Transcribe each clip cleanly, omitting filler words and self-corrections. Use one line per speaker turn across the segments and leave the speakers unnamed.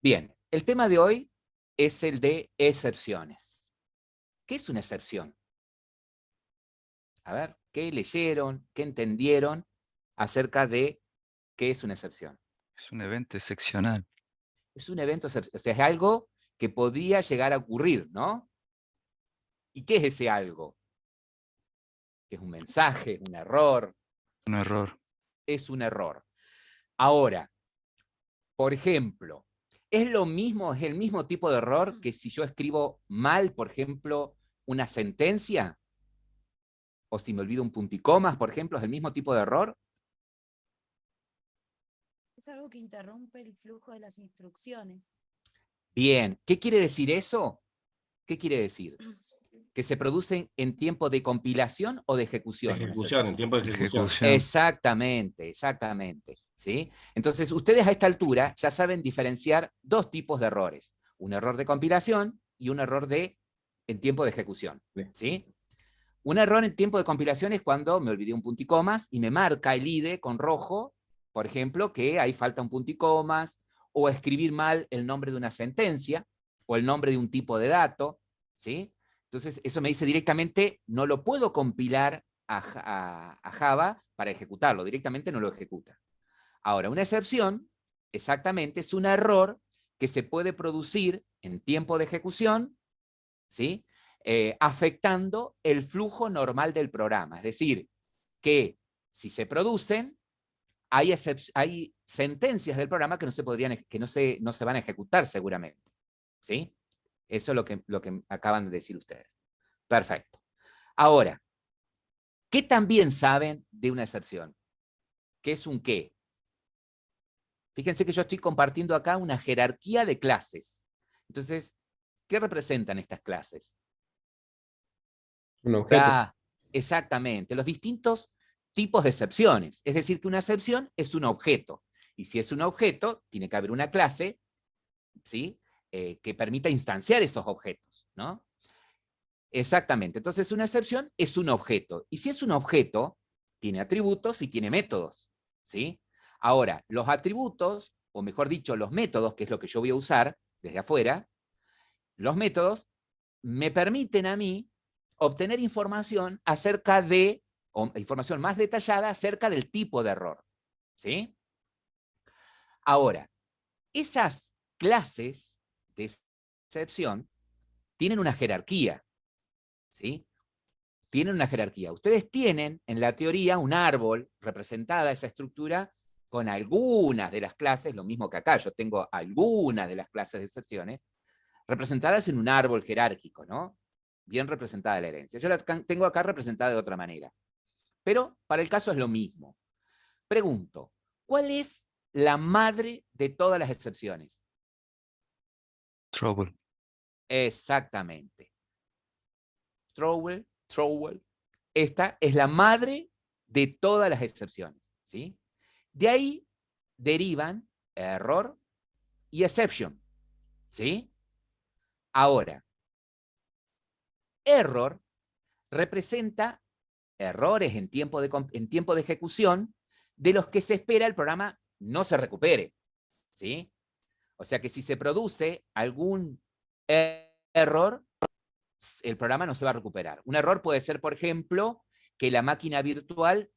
Bien, el tema de hoy es el de excepciones. ¿Qué es una excepción? A ver, ¿qué leyeron, qué entendieron acerca de qué es una excepción?
Es un evento excepcional.
Es un evento, o sea, es algo que podría llegar a ocurrir, ¿no? ¿Y qué es ese algo? ¿Que es un mensaje, un error?
Un error.
Es un error. Ahora, por ejemplo, es el mismo tipo de error que si yo escribo mal, por ejemplo, una sentencia, o si me olvido un punticomas, por ejemplo, es el mismo tipo de error.
Es algo que interrumpe el flujo de las instrucciones.
Bien, ¿qué quiere decir eso? ¿Qué quiere decir? Que se producen en tiempo de compilación o de ejecución.
Ejecución, en tiempo de ejecución.
Exactamente, exactamente. ¿Sí? Entonces, ustedes a esta altura ya saben diferenciar dos tipos de errores. Un error de compilación y un error en tiempo de ejecución. ¿Sí? Un error en tiempo de compilación es cuando me olvidé un punticomas y me marca el IDE con rojo, por ejemplo, que ahí falta un punticomas, o escribir mal el nombre de una sentencia, o el nombre de un tipo de dato, ¿sí? Entonces, eso me dice directamente, no lo puedo compilar a Java para ejecutarlo, directamente no lo ejecuta. Ahora, una excepción, exactamente, es un error que se puede producir en tiempo de ejecución, ¿sí? Afectando el flujo normal del programa. Es decir, que si se producen, hay sentencias del programa que no se van a ejecutar seguramente. ¿Sí? Eso es lo que acaban de decir ustedes. Perfecto. Ahora, ¿qué también saben de una excepción? ¿Qué es un qué? Fíjense que yo estoy compartiendo acá una jerarquía de clases. Entonces, ¿qué representan estas clases?
Un objeto.
Exactamente, los distintos tipos de excepciones. Es decir, que una excepción es un objeto. Y si es un objeto, tiene que haber una clase, ¿sí? Que permita instanciar esos objetos, ¿no? Exactamente. Entonces, una excepción es un objeto. Y si es un objeto, tiene atributos y tiene métodos, ¿sí? Ahora, los atributos, o mejor dicho, los métodos, que es lo que yo voy a usar desde afuera, los métodos me permiten a mí obtener información acerca de, o información más detallada acerca del tipo de error. ¿Sí? Ahora, esas clases de excepción tienen una jerarquía. ¿Sí? Tienen una jerarquía. Ustedes tienen en la teoría un árbol representada esa estructura con algunas de las clases, lo mismo que acá, yo tengo algunas de las clases de excepciones, representadas en un árbol jerárquico, ¿no? Bien representada la herencia. Yo la tengo acá representada de otra manera. Pero para el caso es lo mismo. Pregunto, ¿cuál es la madre de todas las excepciones?
Trouble.
Exactamente. Trowel. Esta es la madre de todas las excepciones, ¿sí? De ahí derivan error y exception, ¿sí? Ahora, error representa errores en tiempo de ejecución de los que se espera el programa no se recupere, ¿sí? O sea que si se produce algún error, el programa no se va a recuperar. Un error puede ser, por ejemplo, que la máquina virtual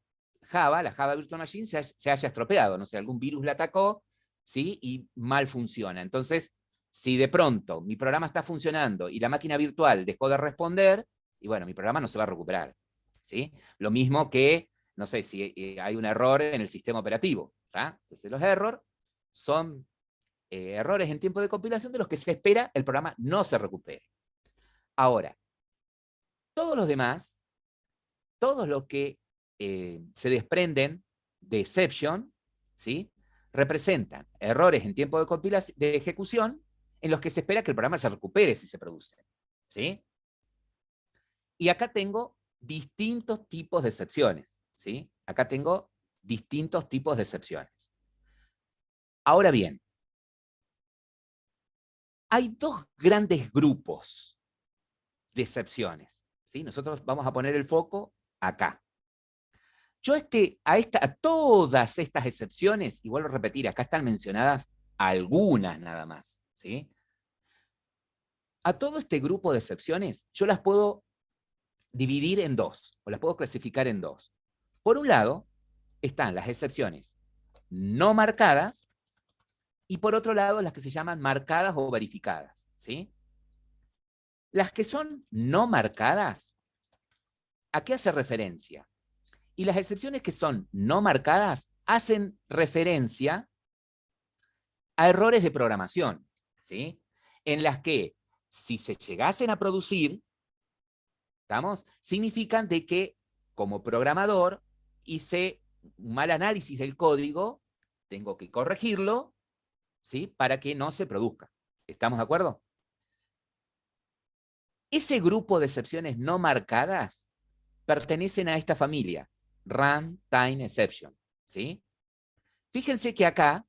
Java, la Java Virtual Machine, se haya estropeado, no sé, algún virus la atacó, ¿sí? Y mal funciona. Entonces, si de pronto mi programa está funcionando y la máquina virtual dejó de responder, y bueno, mi programa no se va a recuperar, ¿sí? Lo mismo que, no sé, si hay un error en el sistema operativo, ¿tá? Entonces, los errores son errores en tiempo de compilación de los que se espera el programa no se recupere. Ahora, todos los demás, todos los que se desprenden de exception, ¿sí? Representan errores en tiempo de ejecución en los que se espera que el programa se recupere si se produce, ¿sí? Y acá tengo distintos tipos de excepciones, ¿sí? Acá tengo distintos tipos de excepciones. Ahora bien, hay dos grandes grupos de excepciones, ¿sí? Nosotros vamos a poner el foco acá. Yo a todas estas excepciones, y vuelvo a repetir, acá están mencionadas algunas nada más, ¿sí? A todo este grupo de excepciones, yo las puedo dividir en dos, o las puedo clasificar en dos. Por un lado, están las excepciones no marcadas, y por otro lado, las que se llaman marcadas o verificadas, ¿sí? Las que son no marcadas, ¿a qué hace referencia? Y las excepciones que son no marcadas hacen referencia a errores de programación, ¿sí? En las que, si se llegasen a producir, ¿estamos? Significan de que, como programador, hice un mal análisis del código, tengo que corregirlo, ¿sí? Para que no se produzca. ¿Estamos de acuerdo? Ese grupo de excepciones no marcadas pertenecen a esta familia, Runtime Exception, ¿sí? Fíjense que acá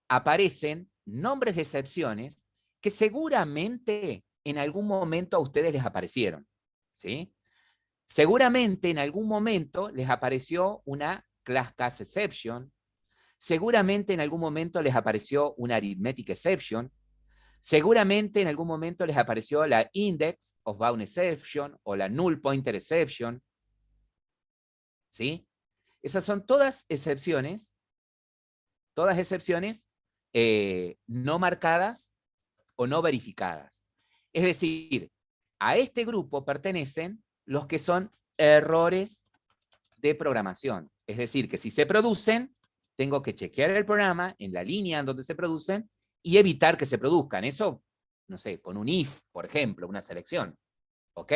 aparecen nombres de excepciones que seguramente en algún momento a ustedes les aparecieron, ¿sí? Seguramente en algún momento les apareció una Class Cast Exception, seguramente en algún momento les apareció una Arithmetic Exception, seguramente en algún momento les apareció la Index of Bound Exception o la Null Pointer Exception, ¿sí? Esas son todas excepciones no marcadas o no verificadas. Es decir, a este grupo pertenecen los que son errores de programación. Es decir, que si se producen, tengo que chequear el programa en la línea en donde se producen y evitar que se produzcan. Eso, no sé, con un if, por ejemplo, una selección. ¿Ok?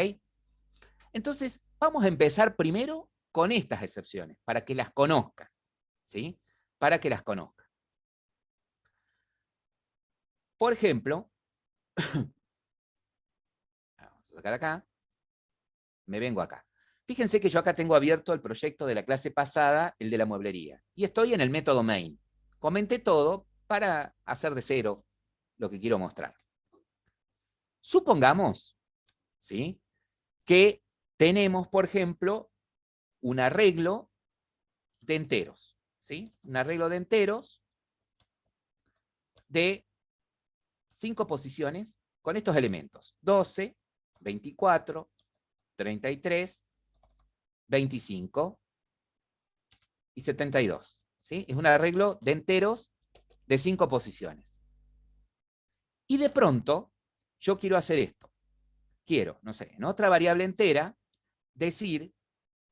Entonces, vamos a empezar primero con estas excepciones, para que las conozcan. ¿Sí? Para que las conozcan. Por ejemplo, vamos a sacar acá, me vengo acá. Fíjense que yo acá tengo abierto el proyecto de la clase pasada, el de la mueblería, y estoy en el método main. Comenté todo para hacer de cero lo que quiero mostrar. Supongamos, ¿sí?, que tenemos, por ejemplo, un arreglo de enteros, ¿sí? Un arreglo de enteros de 5 posiciones con estos elementos: 12, 24, 33, 25 y 72. ¿Sí? Es un arreglo de enteros de 5 posiciones. Y de pronto, yo quiero hacer esto. Quiero, no sé, en otra variable entera, decir,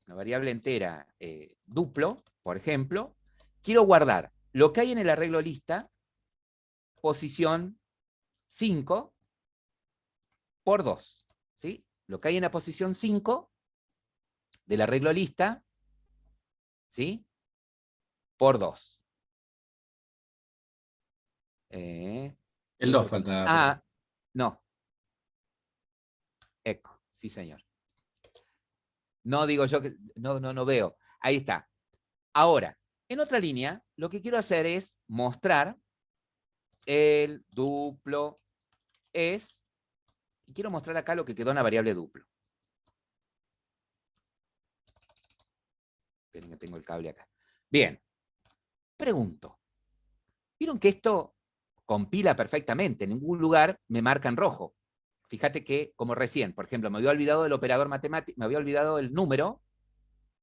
una variable entera duplo, por ejemplo, quiero guardar lo que hay en el arreglo lista, posición 5 por 2. ¿Sí? Lo que hay en la posición 5 del arreglo lista, ¿sí?, por 2.
El 2 falta.
Ah, no. Eco, sí señor. No digo yo que no veo. Ahí está. Ahora, en otra línea, lo que quiero hacer es mostrar el duplo es, y quiero mostrar acá lo que quedó en la variable duplo. Esperen que tengo el cable acá. Bien. Pregunto. ¿Vieron que esto compila perfectamente? En ningún lugar me marca en rojo. Fíjate que, como recién, por ejemplo, me había olvidado el operador matemático, me había olvidado el número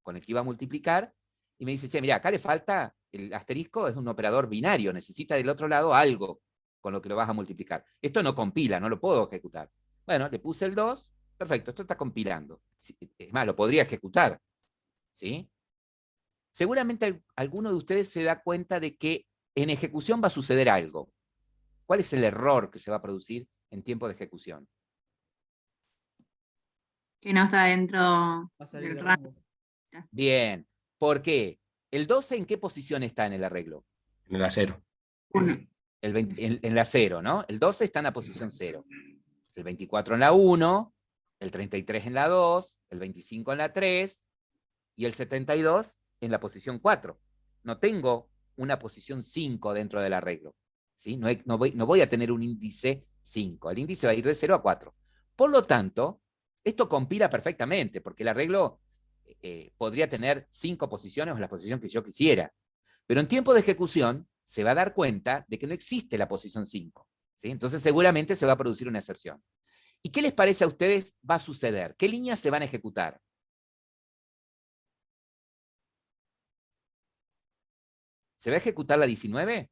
con el que iba a multiplicar, y me dice, che, mira, acá le falta, el asterisco es un operador binario, necesita del otro lado algo con lo que lo vas a multiplicar. Esto no compila, no lo puedo ejecutar. Bueno, le puse el 2, perfecto, esto está compilando. Es más, lo podría ejecutar. ¿Sí? Seguramente alguno de ustedes se da cuenta de que en ejecución va a suceder algo. ¿Cuál es el error que se va a producir en tiempo de ejecución?
Que no está dentro del rango.
Bien. ¿Por qué? ¿El 12 en qué posición está en el arreglo?
En el acero.
1.
En la 0, ¿no? El 12 está en la posición 0. El 24 en la 1, el 33 en la 2, el 25 en la 3 y el 72 en la posición 4. No tengo una posición 5 dentro del arreglo. ¿Sí? No voy a tener un índice 5. El índice va a ir de 0 a 4. Por lo tanto, esto compila perfectamente, porque el arreglo podría tener 5 posiciones o la posición que yo quisiera. Pero en tiempo de ejecución, se va a dar cuenta de que no existe la posición 5. ¿Sí? Entonces seguramente se va a producir una excepción. ¿Y qué les parece a ustedes va a suceder? ¿Qué líneas se van a ejecutar? ¿Se va a ejecutar la 19?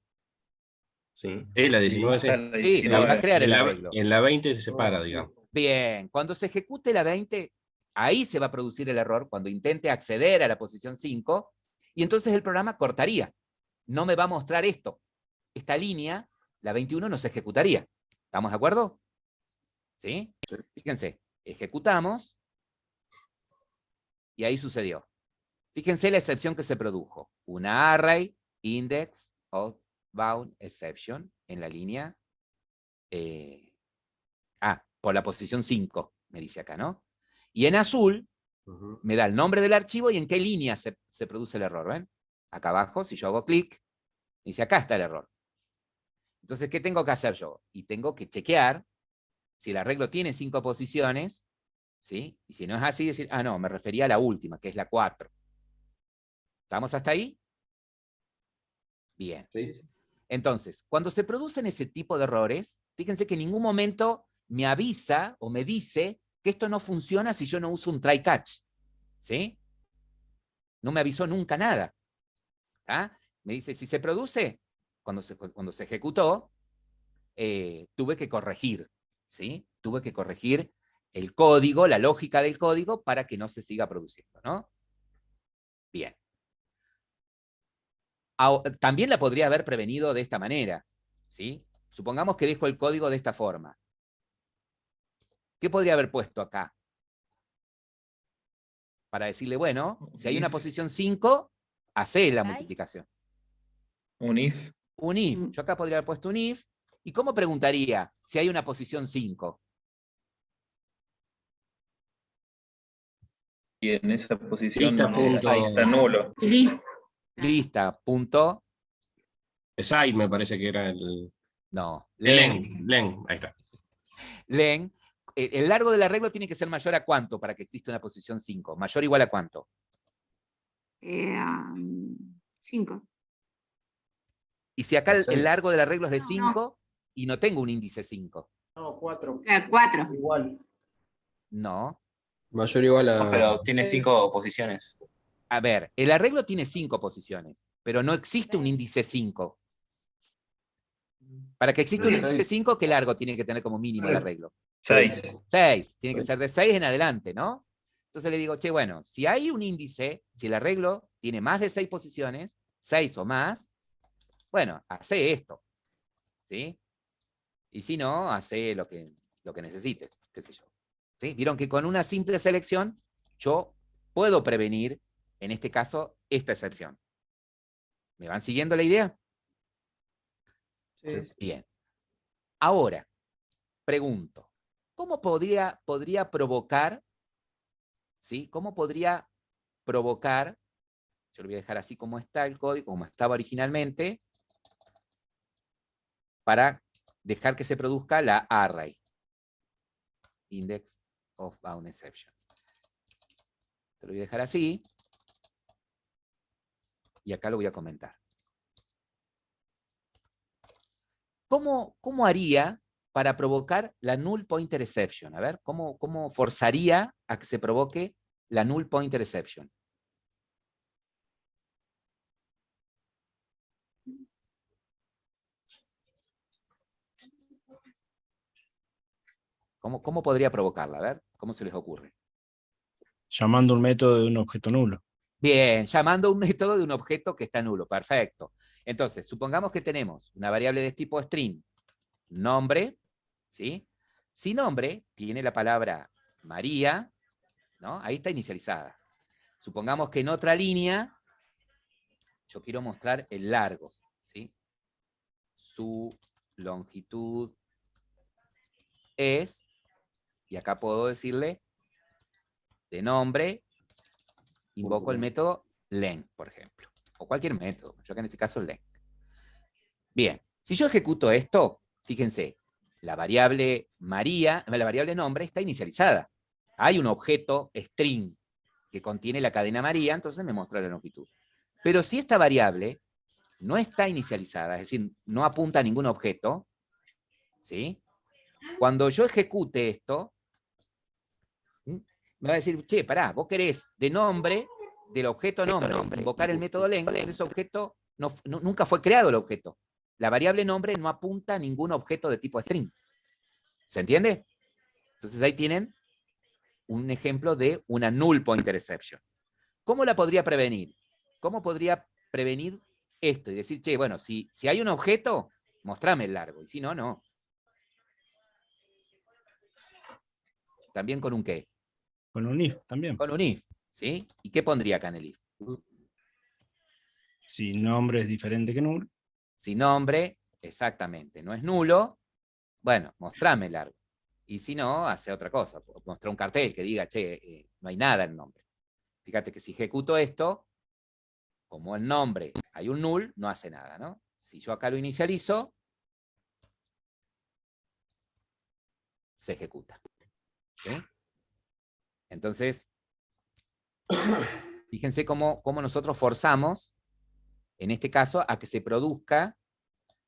Sí. La 19, sí.
Sí, la va a crear el arreglo.
En la 20 se separa, digamos.
Bien, cuando se ejecute la 20, ahí se va a producir el error, cuando intente acceder a la posición 5, y entonces el programa cortaría. No me va a mostrar esto. Esta línea, la 21, no se ejecutaría. ¿Estamos de acuerdo? ¿Sí? Fíjense, ejecutamos, y ahí sucedió. Fíjense la excepción que se produjo. Una array, index, outbound exception, en la línea... por la posición 5, me dice acá, ¿no? Y en azul me da el nombre del archivo y en qué línea se produce el error, ¿ven? Acá abajo, si yo hago clic, me dice acá está el error. Entonces, ¿qué tengo que hacer yo? Y tengo que chequear si el arreglo tiene 5 posiciones, ¿sí? Y si no es así, decir, no, me refería a la última, que es la 4. ¿Estamos hasta ahí? Bien.
Sí.
Entonces, cuando se producen ese tipo de errores, fíjense que en ningún momento me avisa o me dice que esto no funciona si yo no uso un try catch. ¿Sí? No me avisó nunca nada. Me dice, si se produce, cuando se ejecutó, tuve que corregir. ¿Sí? Tuve que corregir el código, la lógica del código, para que no se siga produciendo, ¿no? Bien. También la podría haber prevenido de esta manera. ¿Sí? Supongamos que dejo el código de esta forma. ¿Qué podría haber puesto acá? Para decirle, bueno, si hay una posición 5, hace la multiplicación.
Un if.
Un if. Yo acá podría haber puesto un if. ¿Y cómo preguntaría si hay una posición 5?
Y en esa posición
Lista,
está nulo.
Lista, punto.
Side me parece que era el...
No.
Len, ahí está.
Len. El largo del arreglo tiene que ser mayor a ¿cuánto para que exista una posición 5? ¿Mayor o igual a cuánto?
5.
Y si acá el largo del arreglo es de 5 y no tengo un índice 5.
No, 4.
4.
Igual.
No.
Mayor o igual a...
Pero tiene 5 posiciones.
A ver, el arreglo tiene 5 posiciones, pero no existe un índice 5. Para que exista un índice 5, ¿qué largo tiene que tener como mínimo el arreglo?
6.
6. Tiene que ser de 6 en adelante, ¿no? Entonces le digo, che, bueno, si hay un índice, si el arreglo tiene más de 6 posiciones, 6 o más, bueno, hace esto, ¿sí? Y si no, hace lo que necesites, qué sé yo. ¿Sí? Vieron que con una simple selección yo puedo prevenir, en este caso, esta excepción. ¿Me van siguiendo la idea?
Sí.
Bien. Ahora, pregunto, ¿cómo podría provocar, ¿sí? ¿Cómo podría provocar, yo lo voy a dejar así como está el código, como estaba originalmente, para dejar que se produzca la array, index of bound exception? Te lo voy a dejar así, y acá lo voy a comentar. ¿Cómo haría para provocar la null pointer exception? A ver, ¿cómo forzaría a que se provoque la null pointer exception? ¿Cómo podría provocarla? A ver, ¿cómo se les ocurre?
Llamando un método de un objeto nulo.
Bien, llamando un método de un objeto que está nulo. Perfecto. Entonces, supongamos que tenemos una variable de tipo string, nombre, ¿sí? Si nombre tiene la palabra María, ¿no? Ahí está inicializada. Supongamos que en otra línea yo quiero mostrar el largo, ¿sí? Su longitud es, y acá puedo decirle, de nombre, invoco el método len, por ejemplo. O cualquier método, yo acá en este caso len. Bien, si yo ejecuto esto, fíjense, la variable María, la variable nombre está inicializada. Hay un objeto string que contiene la cadena María, entonces me muestra la longitud. Pero si esta variable no está inicializada, es decir, no apunta a ningún objeto, ¿sí? Cuando yo ejecute esto, me va a decir, che, pará, vos querés de nombre, del objeto nombre, invocar el método len, pero ese objeto nunca fue creado el objeto. La variable nombre no apunta a ningún objeto de tipo string. ¿Se entiende? Entonces ahí tienen un ejemplo de una null pointer exception. ¿Cómo la podría prevenir? ¿Cómo podría prevenir esto? Y decir, che, bueno, si hay un objeto, mostrame el largo, y si no, no. También con un qué.
Con un if también.
Con un if, ¿sí? ¿Y qué pondría acá en el if?
Si nombre es diferente que null.
Si nombre, exactamente, no es nulo, bueno, mostrame el largo. Y si no, hace otra cosa. Mostrar un cartel que diga, che, no hay nada en nombre. Fíjate que si ejecuto esto, como en nombre hay un null, no hace nada, ¿no? Si yo acá lo inicializo, se ejecuta. ¿Sí? Entonces, fíjense cómo nosotros forzamos, en este caso, a que se produzca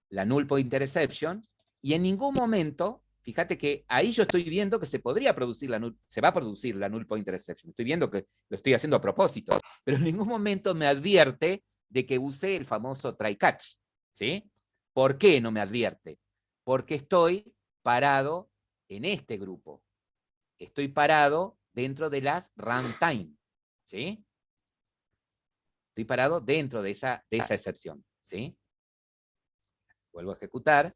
la null pointer exception, y en ningún momento, fíjate que ahí yo estoy viendo que se podría producir se va a producir la null pointer exception. Estoy viendo que lo estoy haciendo a propósito, pero en ningún momento me advierte de que use el famoso try catch. ¿Sí? ¿Por qué no me advierte? Porque estoy parado en este grupo. Estoy parado dentro de las runtime. ¿Sí? Estoy parado dentro de esa excepción. ¿Sí? Vuelvo a ejecutar.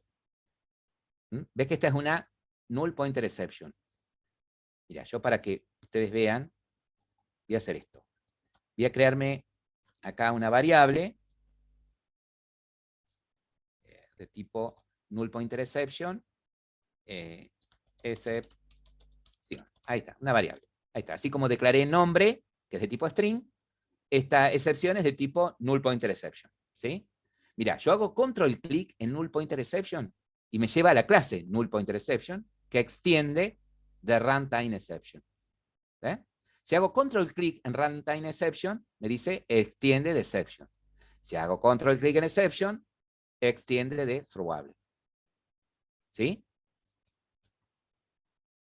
¿Ves que esta es una null pointer exception? Mira, yo para que ustedes vean, voy a hacer esto. Voy a crearme acá una variable de tipo null pointer exception, excepción. Ahí está, una variable. Ahí está. Así como declaré nombre, que es de tipo string, esta excepción es de tipo null pointer exception. ¿Sí? Mira, yo hago control clic en null pointer exception y me lleva a la clase null pointer exception que extiende de runtime exception. Si hago control clic en runtime exception, me dice extiende de exception. Si hago control clic en exception, extiende de throwable. ¿Sí?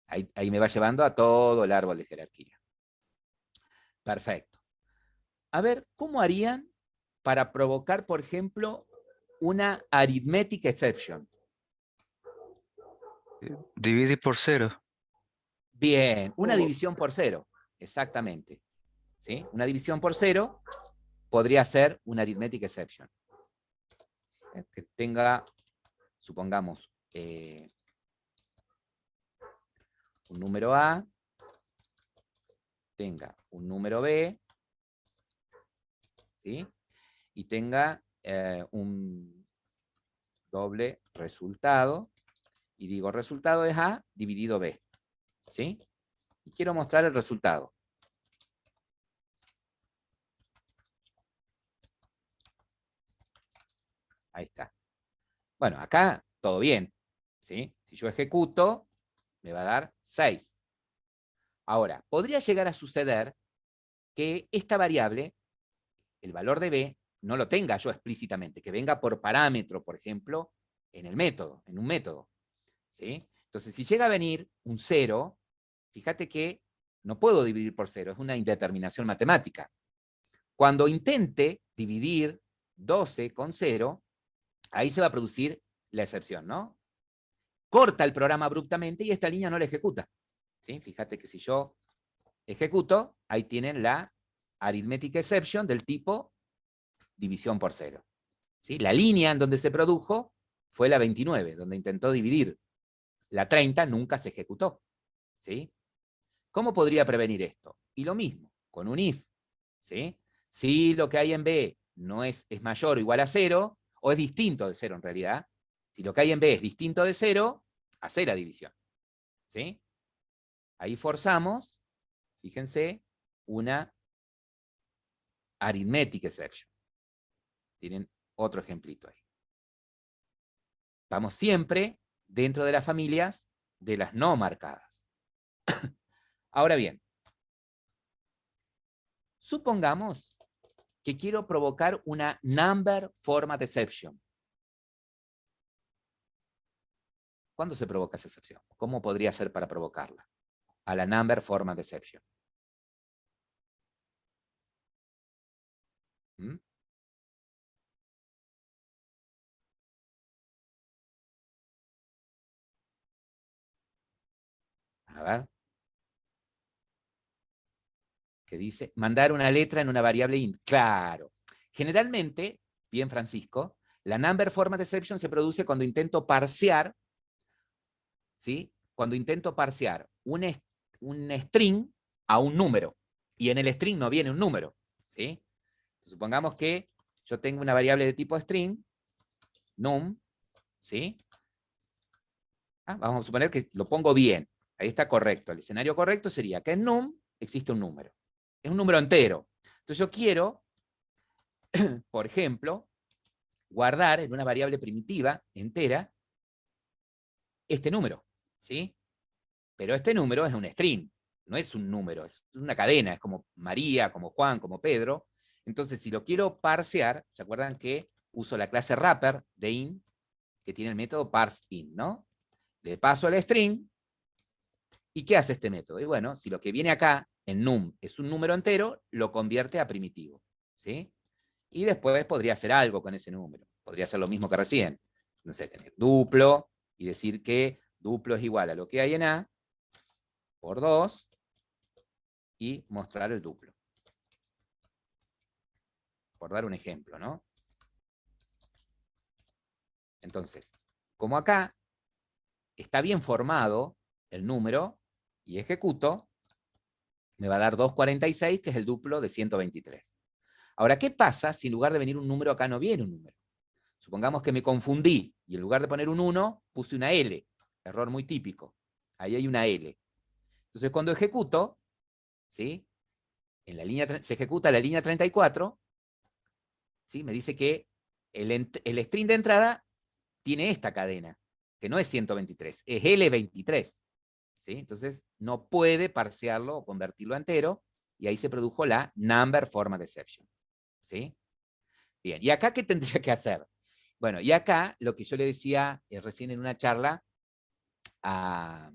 Ahí me va llevando a todo el árbol de jerarquía. Perfecto. A ver, ¿cómo harían para provocar, por ejemplo, una arithmetic exception?
Dividir por 0.
Bien, una división por 0, exactamente. ¿Sí? Una división por 0 podría ser una arithmetic exception. Que tenga, supongamos, un número A, tenga un número B, ¿sí? Y tenga un doble resultado, y digo, resultado es A dividido B, ¿sí? Y quiero mostrar el resultado. Ahí está. Bueno, acá todo bien, ¿sí? Si yo ejecuto, me va a dar 6. Ahora, podría llegar a suceder que esta variable, el valor de B, no lo tenga yo explícitamente, que venga por parámetro, por ejemplo, en el método, en un método. ¿Sí? Entonces, si llega a venir un 0, fíjate que no puedo dividir por 0, es una indeterminación matemática. Cuando intente dividir 12 con 0, ahí se va a producir la excepción, ¿no? Corta el programa abruptamente y esta línea no la ejecuta. ¿Sí? Fíjate que si yo ejecuto, ahí tienen la arithmetic exception del tipo división por 0. ¿Sí? La línea en donde se produjo fue la 29, donde intentó dividir. La 30 nunca se ejecutó. ¿Sí? ¿Cómo podría prevenir esto? Y lo mismo, con un if. ¿Sí? Si lo que hay en B no es mayor o igual a 0, o es distinto de 0 en realidad, si lo que hay en B es distinto de 0, hacer la división. ¿Sí? Ahí forzamos, fíjense, una arithmetic exception. Tienen otro ejemplito ahí. Estamos siempre dentro de las familias de las no marcadas. Ahora bien, supongamos que quiero provocar una number format exception. ¿Cuándo se provoca esa excepción? ¿Cómo podría ser para provocarla? A la number format exception. ¿Mm? A ver. Que dice, mandar una letra en una variable int. Claro. Generalmente, bien Francisco, la number format exception se produce cuando intento parsear, ¿sí? Cuando intento parsear un string a un número. Y en el string no viene un número, ¿sí? Supongamos que yo tengo una variable de tipo string, num, ¿sí? Vamos a suponer que lo pongo bien. Ahí está correcto. El escenario correcto sería que en num existe un número. Es un número entero. Entonces yo quiero, por ejemplo, guardar en una variable primitiva entera este número, ¿sí? Pero este número es un string, no es un número, es una cadena, es como María, como Juan, como Pedro. Entonces, si lo quiero parsear, ¿se acuerdan que uso la clase wrapper de int, que tiene el método parseInt, ¿no? Le paso al string, ¿y qué hace este método? Y bueno, si lo que viene acá en num es un número entero, lo convierte a primitivo, ¿sí? Y después podría hacer algo con ese número. Podría hacer lo mismo que recién. No sé, tener duplo y decir que duplo es igual a lo que hay en A por 2 y mostrar el duplo. Por dar un ejemplo, ¿no? Entonces, como acá está bien formado el número y ejecuto, me va a dar 246, que es el duplo de 123. Ahora, ¿qué pasa si en lugar de venir un número acá no viene un número? Supongamos que me confundí y en lugar de poner un 1, puse una L. Error muy típico. Ahí hay una L. Entonces, cuando ejecuto, ¿sí? En la línea, se ejecuta la línea 34, ¿sí? Me dice que el string de entrada tiene esta cadena, que no es 123, es L23. ¿Sí? Entonces, no puede parsearlo o convertirlo a entero, y ahí se produjo la number format exception. ¿Sí? Bien, ¿y acá qué tendría que hacer? Bueno, y acá lo que yo le decía recién en una charla a,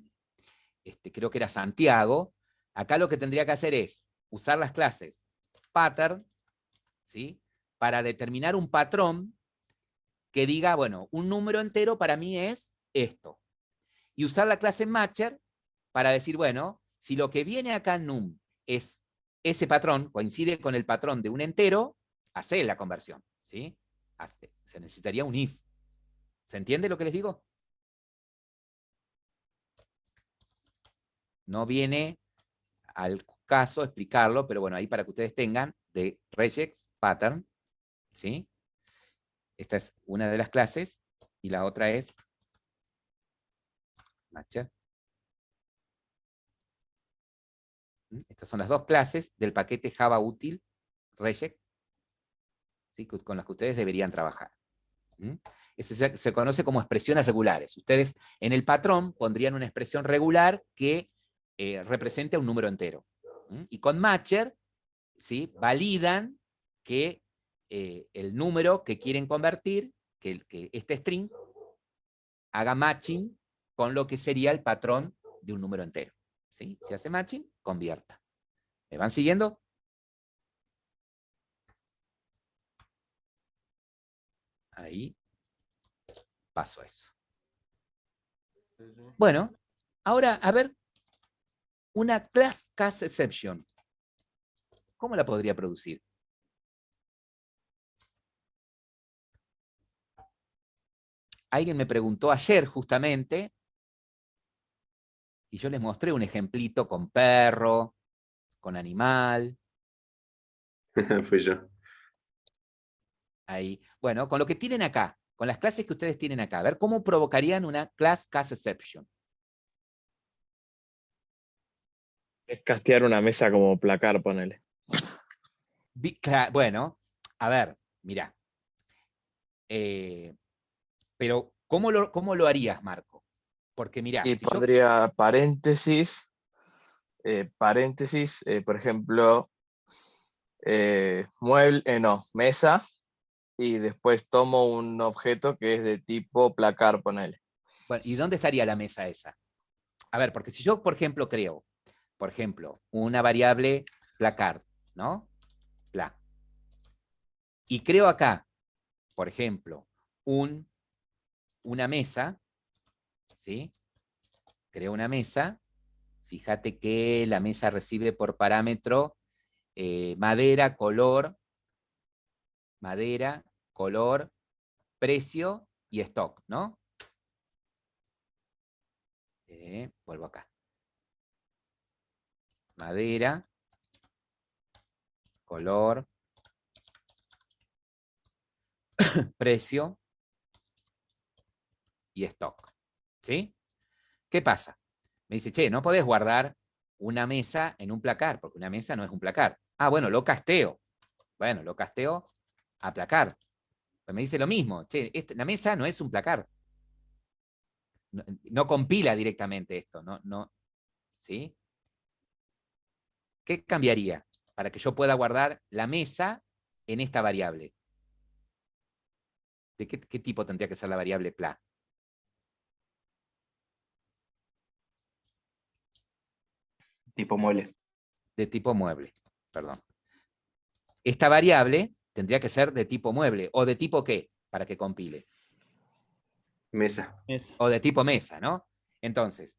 creo que era Santiago, acá lo que tendría que hacer es usar las clases pattern, ¿sí? Para determinar un patrón que diga, bueno, un número entero para mí es esto. Y usar la clase matcher para decir, bueno, si lo que viene acá en num es ese patrón, coincide con el patrón de un entero, hace la conversión, ¿sí? Se necesitaría un if. ¿Se entiende lo que les digo? No viene al caso explicarlo, pero bueno, ahí para que ustedes tengan de regex pattern, ¿sí? Esta es una de las clases y la otra es matcher. Estas son las dos clases del paquete Java útil regex, ¿sí? Con las que ustedes deberían trabajar. Eso se conoce como expresiones regulares. Ustedes en el patrón pondrían una expresión regular que represente a un número entero. Y con matcher, ¿sí? Validan que el número que quieren convertir, que este string, haga matching con lo que sería el patrón de un número entero. ¿Sí? Si hace matching, convierta. ¿Me van siguiendo? Ahí paso a eso. Bueno, ahora, a ver, una class cast exception. ¿Cómo la podría producir? Alguien me preguntó ayer justamente, y yo les mostré un ejemplito con perro, con animal.
Fui yo.
Ahí. Bueno, con lo que tienen acá, con las clases que ustedes tienen acá, a ver cómo provocarían una class cast exception.
Es castear una mesa como placar, ponele.
Bueno, a ver, mirá. Pero, ¿cómo lo harías, Marco? Porque mirá.
Y
si
pondría paréntesis, por ejemplo, mesa, y después tomo un objeto que es de tipo placar, ponele.
Bueno, ¿y dónde estaría la mesa esa? A ver, porque si yo, por ejemplo, creo, por ejemplo, una variable placard, ¿no? Pla. Y creo acá, por ejemplo, una mesa, ¿sí? Creo una mesa. Fíjate que la mesa recibe por parámetro madera, color, precio y stock, ¿no? Vuelvo acá. Madera, color, precio y stock. ¿Sí? ¿Qué pasa? Me dice, che, no podés guardar una mesa en un placar, porque una mesa no es un placar. Ah, bueno, lo casteo. Bueno, lo casteo a placar. Pues me dice lo mismo, che, la mesa no es un placar. No compila directamente esto, no, ¿sí? ¿Qué cambiaría para que yo pueda guardar la mesa en esta variable? ¿De qué tipo tendría que ser la variable pla?
Tipo mueble.
De tipo mueble, perdón. Esta variable tendría que ser de tipo mueble, o de tipo qué, para que compile.
Mesa.
O de tipo mesa, ¿no? Entonces,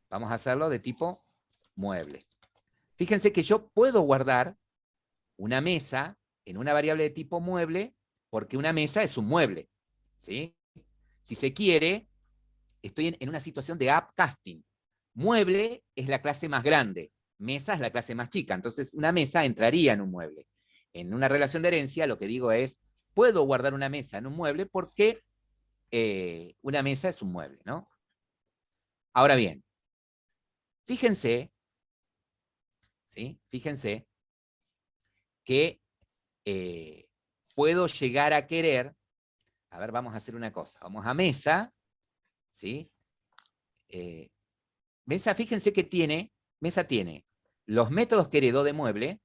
vamos a hacerlo de tipo mueble. Fíjense que yo puedo guardar una mesa en una variable de tipo mueble porque una mesa es un mueble, ¿sí? Si se quiere, estoy en una situación de upcasting. Mueble es la clase más grande, mesa es la clase más chica, entonces una mesa entraría en un mueble. En una relación de herencia lo que digo es, puedo guardar una mesa en un mueble porque una mesa es un mueble, ¿no? Ahora bien, fíjense, ¿sí? Fíjense que puedo llegar a querer, a ver, vamos a hacer una cosa, vamos a mesa, ¿sí? Mesa, fíjense que mesa tiene los métodos que heredó de mueble,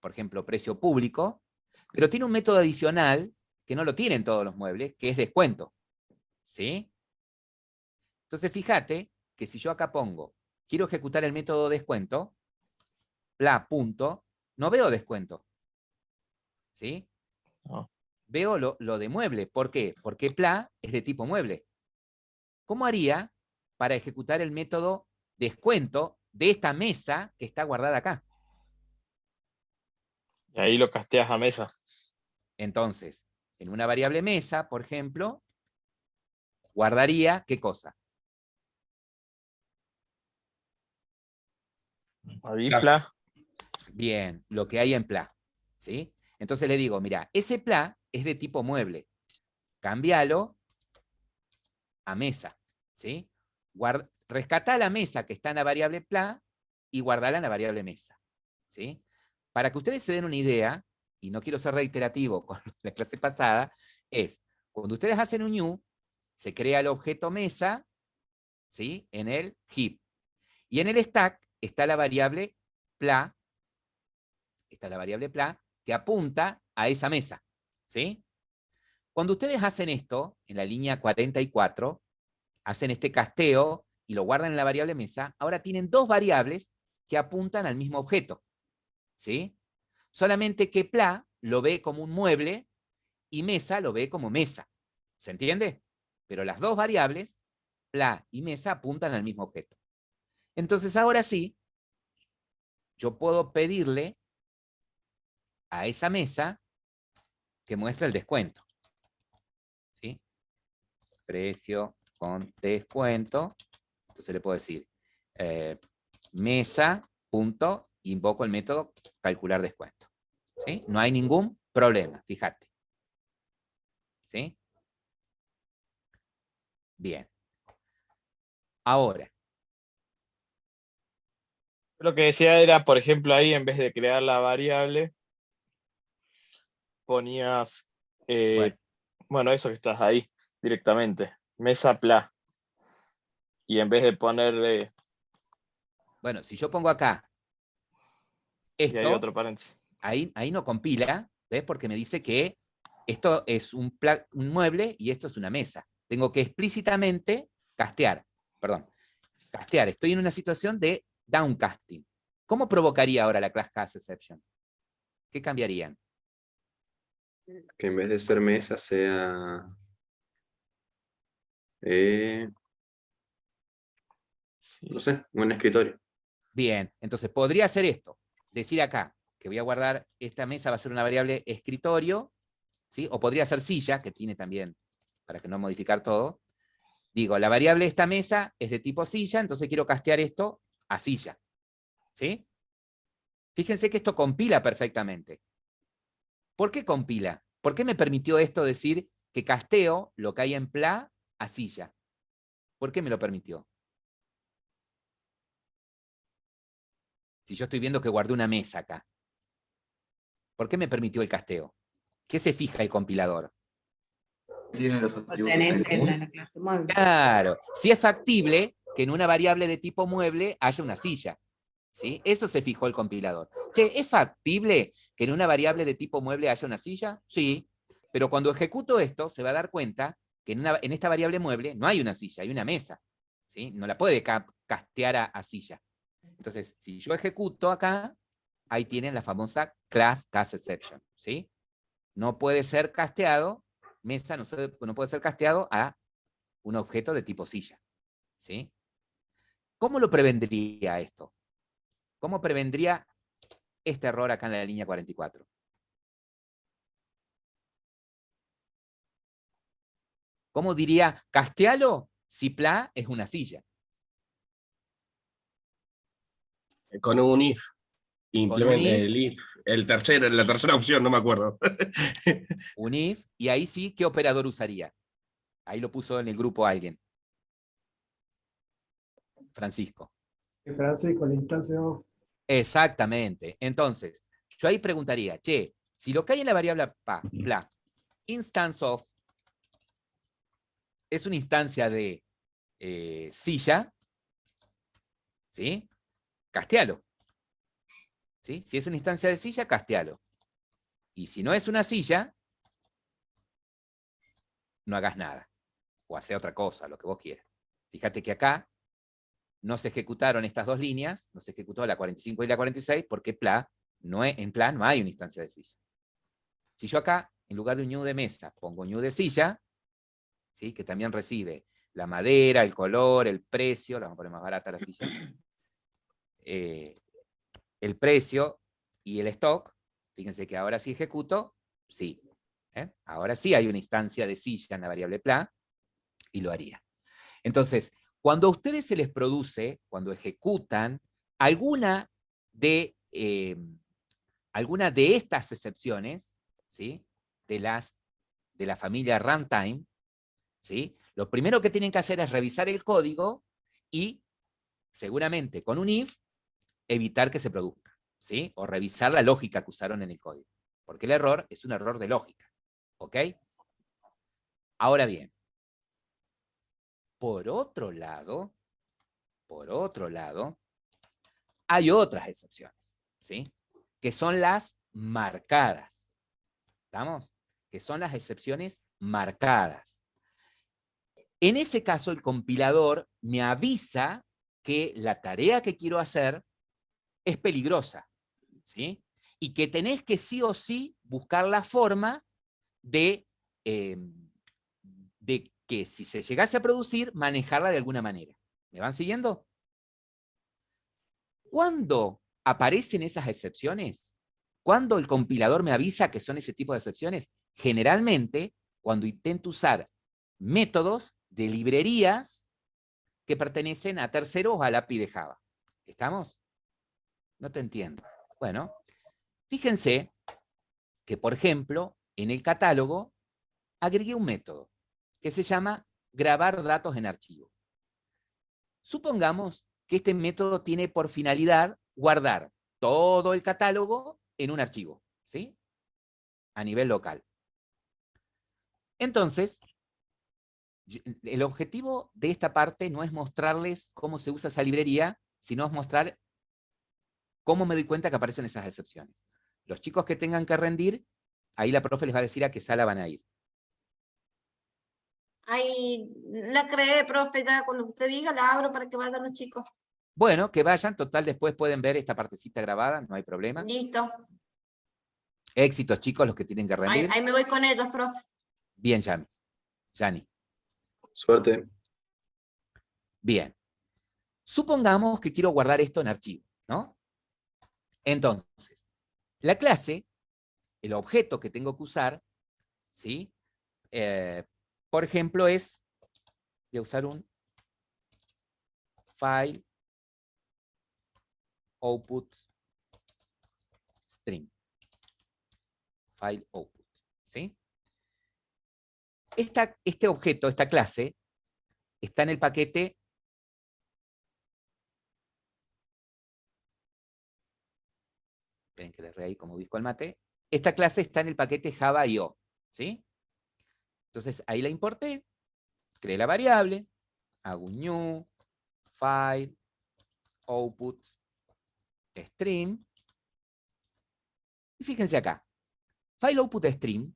por ejemplo, precio público, pero tiene un método adicional que no lo tienen todos los muebles, que es descuento, ¿sí? Entonces, fíjate que si yo acá pongo, quiero ejecutar el método descuento, pla punto, no veo descuento, ¿sí?
No.
Veo lo de mueble. ¿Por qué? Porque pla es de tipo mueble. ¿Cómo haría para ejecutar el método descuento de esta mesa que está guardada acá?
Y ahí lo casteas a mesa.
Entonces, en una variable mesa, por ejemplo, guardaría ¿qué cosa?
Ahí, pla.
Bien, lo que hay en pla, ¿sí? Entonces le digo, mira, ese pla es de tipo mueble. Cámbialo a mesa, ¿sí? Rescatá la mesa que está en la variable pla y guardala en la variable mesa, ¿sí? Para que ustedes se den una idea, y no quiero ser reiterativo con la clase pasada, es, cuando ustedes hacen un new, se crea el objeto mesa, ¿sí? En el heap. Y en el stack está la variable pla, que apunta a esa mesa, ¿sí? Cuando ustedes hacen esto, en la línea 44, hacen este casteo y lo guardan en la variable mesa, ahora tienen dos variables que apuntan al mismo objeto, ¿sí? Solamente que pla lo ve como un mueble y mesa lo ve como mesa, ¿se entiende? Pero las dos variables, pla y mesa, apuntan al mismo objeto. Entonces ahora sí, yo puedo pedirle a esa mesa que muestre el descuento, ¿sí? Precio con descuento. Entonces le puedo decir mesa punto, invoco el método calcular descuento, ¿sí? No hay ningún problema, fíjate, ¿sí? Bien. Ahora.
Lo que decía era, por ejemplo, ahí en vez de crear la variable, ponías, bueno, eso que estás ahí directamente, mesa pla. Y en vez de ponerle...
Bueno, si yo pongo acá
Y hay
esto,
otro paréntesis.
Ahí no compila, ¿ves? Porque me dice que esto es un mueble y esto es una mesa. Tengo que explícitamente castear. Estoy en una situación de downcasting. ¿Cómo provocaría ahora la class cast exception? ¿Qué cambiarían?
Que en vez de ser mesa sea... no sé, un escritorio.
Bien, entonces podría hacer esto. Decir acá que voy a guardar, esta mesa va a ser una variable escritorio, ¿sí? O podría ser silla, que tiene también, para que no modificar todo. Digo, la variable de esta mesa es de tipo silla, entonces quiero castear esto a silla. ¿Sí? Fíjense que esto compila perfectamente. ¿Por qué compila? ¿Por qué me permitió esto decir que casteo lo que hay en pla a silla? ¿Por qué me lo permitió? Si yo estoy viendo que guardé una mesa acá. ¿Por qué me permitió el casteo? ¿Qué se fija el compilador?
Tiene los atributos
Tenés
del
en la clase mueble.
Claro, si es factible que en una variable de tipo mueble haya una silla. ¿Sí? Eso se fijó el compilador. Che, ¿es factible que en una variable de tipo mueble haya una silla? Sí, pero cuando ejecuto esto se va a dar cuenta que en esta variable mueble no hay una silla, hay una mesa. ¿Sí? No la puede castear a silla. Entonces, si yo ejecuto acá, ahí tienen la famosa class cast exception. ¿Sí? No puede ser casteado, mesa no puede ser casteado a un objeto de tipo silla. ¿Sí? ¿Cómo lo prevendría esto? ¿Cómo prevendría este error acá en la línea 44? ¿Cómo diría, castealo si pla es una silla?
Con un if. Implementa
if.
el if. La tercera opción, no me acuerdo.
Un if, y ahí sí, ¿qué operador usaría? Ahí lo puso en el grupo alguien. Francisco.
Francisco, la instancia.
Exactamente. Entonces, yo ahí preguntaría, che, si lo que hay en la variable pla, instance of, es una instancia de silla, ¿sí? Castealo. ¿Sí? Si es una instancia de silla, castealo. Y si no es una silla, no hagas nada. O hace otra cosa, lo que vos quieras. Fíjate que acá no se ejecutaron estas dos líneas, no se ejecutó la 45 y la 46, porque en pla no hay una instancia de silla. Si yo acá, en lugar de un new de mesa, pongo new de silla, ¿sí? Que también recibe la madera, el color, el precio, la vamos a poner más barata la silla, el precio y el stock, fíjense que ahora sí ejecuto, sí. Ahora sí hay una instancia de silla en la variable pla, y lo haría. Entonces, cuando a ustedes se les produce, cuando ejecutan alguna de estas excepciones, ¿sí? de la familia runtime, ¿sí? Lo primero que tienen que hacer es revisar el código y, seguramente con un if, evitar que se produzca, ¿sí? O revisar la lógica que usaron en el código. Porque el error es un error de lógica. ¿Ok? Ahora bien, por otro lado, hay otras excepciones, ¿sí? Que son las marcadas. ¿Estamos? Que son las excepciones marcadas. En ese caso, el compilador me avisa que la tarea que quiero hacer es peligrosa, ¿sí? Y que tenés que sí o sí buscar la forma de que si se llegase a producir, manejarla de alguna manera. ¿Me van siguiendo? ¿Cuándo aparecen esas excepciones? ¿Cuándo el compilador me avisa que son ese tipo de excepciones? Generalmente, cuando intento usar métodos de librerías que pertenecen a terceros o al API de Java. ¿Estamos? No te entiendo. Bueno, fíjense que, por ejemplo, en el catálogo agregué un método que se llama grabar datos en archivo. Supongamos que este método tiene por finalidad guardar todo el catálogo en un archivo, ¿sí? A nivel local. Entonces, el objetivo de esta parte no es mostrarles cómo se usa esa librería, sino es mostrar cómo me doy cuenta que aparecen esas excepciones. Los chicos que tengan que rendir, ahí la profe les va a decir a qué sala van a ir.
Ahí la creé, profe, ya cuando usted diga la abro para que vayan los chicos.
Bueno, que vayan, total, después pueden ver esta partecita grabada, no hay problema.
Listo.
Éxitos, chicos, los que tienen que rendir.
Ahí me voy con ellos, profe.
Bien, Yani.
Suerte.
Bien. Supongamos que quiero guardar esto en archivo, ¿no? Entonces, la clase, el objeto que tengo que usar, ¿sí? Por ejemplo, voy a usar un file output stream. File output, ¿sí? Este objeto, esta clase, está en el paquete esperen que le erré ahí como visco al mate. Esta clase está en el paquete Java.io, ¿sí? Entonces ahí la importé, creé la variable, hago un new, file, output, stream, y fíjense acá, file output stream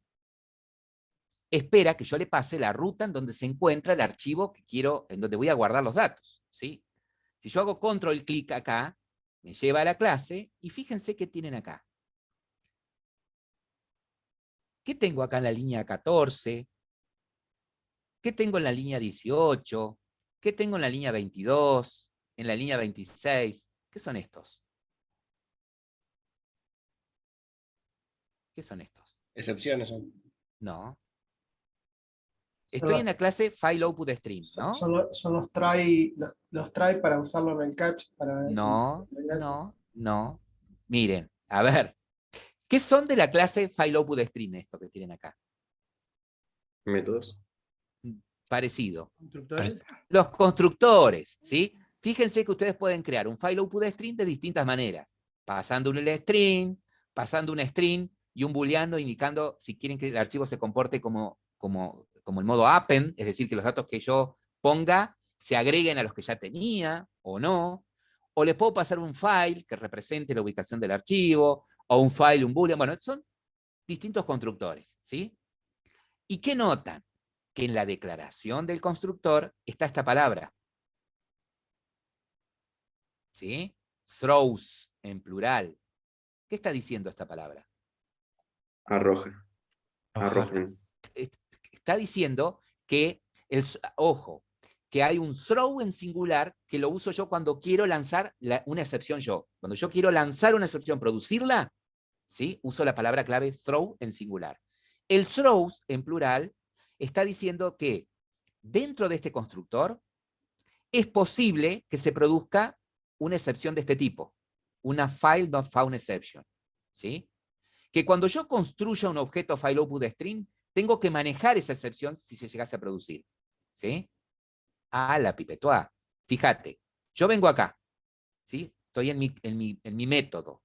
espera que yo le pase la ruta en donde se encuentra el archivo que quiero, en donde voy a guardar los datos, ¿sí? Si yo hago control clic acá, me lleva a la clase, y fíjense qué tienen acá. ¿Qué tengo acá en la línea 14? ¿Qué tengo en la línea 18? ¿Qué tengo en la línea 22? ¿En la línea 26? ¿Qué son estos? ¿Qué son estos?
Excepciones son.
No. Estoy en la clase File Output Stream, ¿no?
Son los try para usarlo en el catch.
No. Miren, a ver. ¿Qué son de la clase File Output Stream esto que tienen acá?
Métodos.
Parecido.
¿Constructores?
Los constructores, ¿sí? Fíjense que ustedes pueden crear un File Output Stream de distintas maneras. Pasando un string, pasando un string y un booleano indicando si quieren que el archivo se comporte como el modo append, es decir, que los datos que yo ponga se agreguen a los que ya tenía o no. O les puedo pasar un file que represente la ubicación del archivo, o un file, un boolean. Bueno, son distintos constructores, ¿sí? ¿Y qué notan? Que en la declaración del constructor está esta palabra. ¿Sí? Throws, en plural. ¿Qué está diciendo esta palabra?
Arroja. Arrojen.
Está diciendo que, ojo, que hay un throw en singular que lo uso yo cuando quiero lanzar una excepción yo. Cuando yo quiero lanzar una excepción, producirla, ¿sí? Uso la palabra clave throw en singular. El throws en plural está diciendo que dentro de este constructor es posible que se produzca una excepción de este tipo, una file not found exception, ¿sí? Que cuando yo construya un objeto file output string, tengo que manejar esa excepción si se llegase a producir, ¿sí? Ah, la pipetoa. Fíjate, yo vengo acá, ¿sí? Estoy en mi método.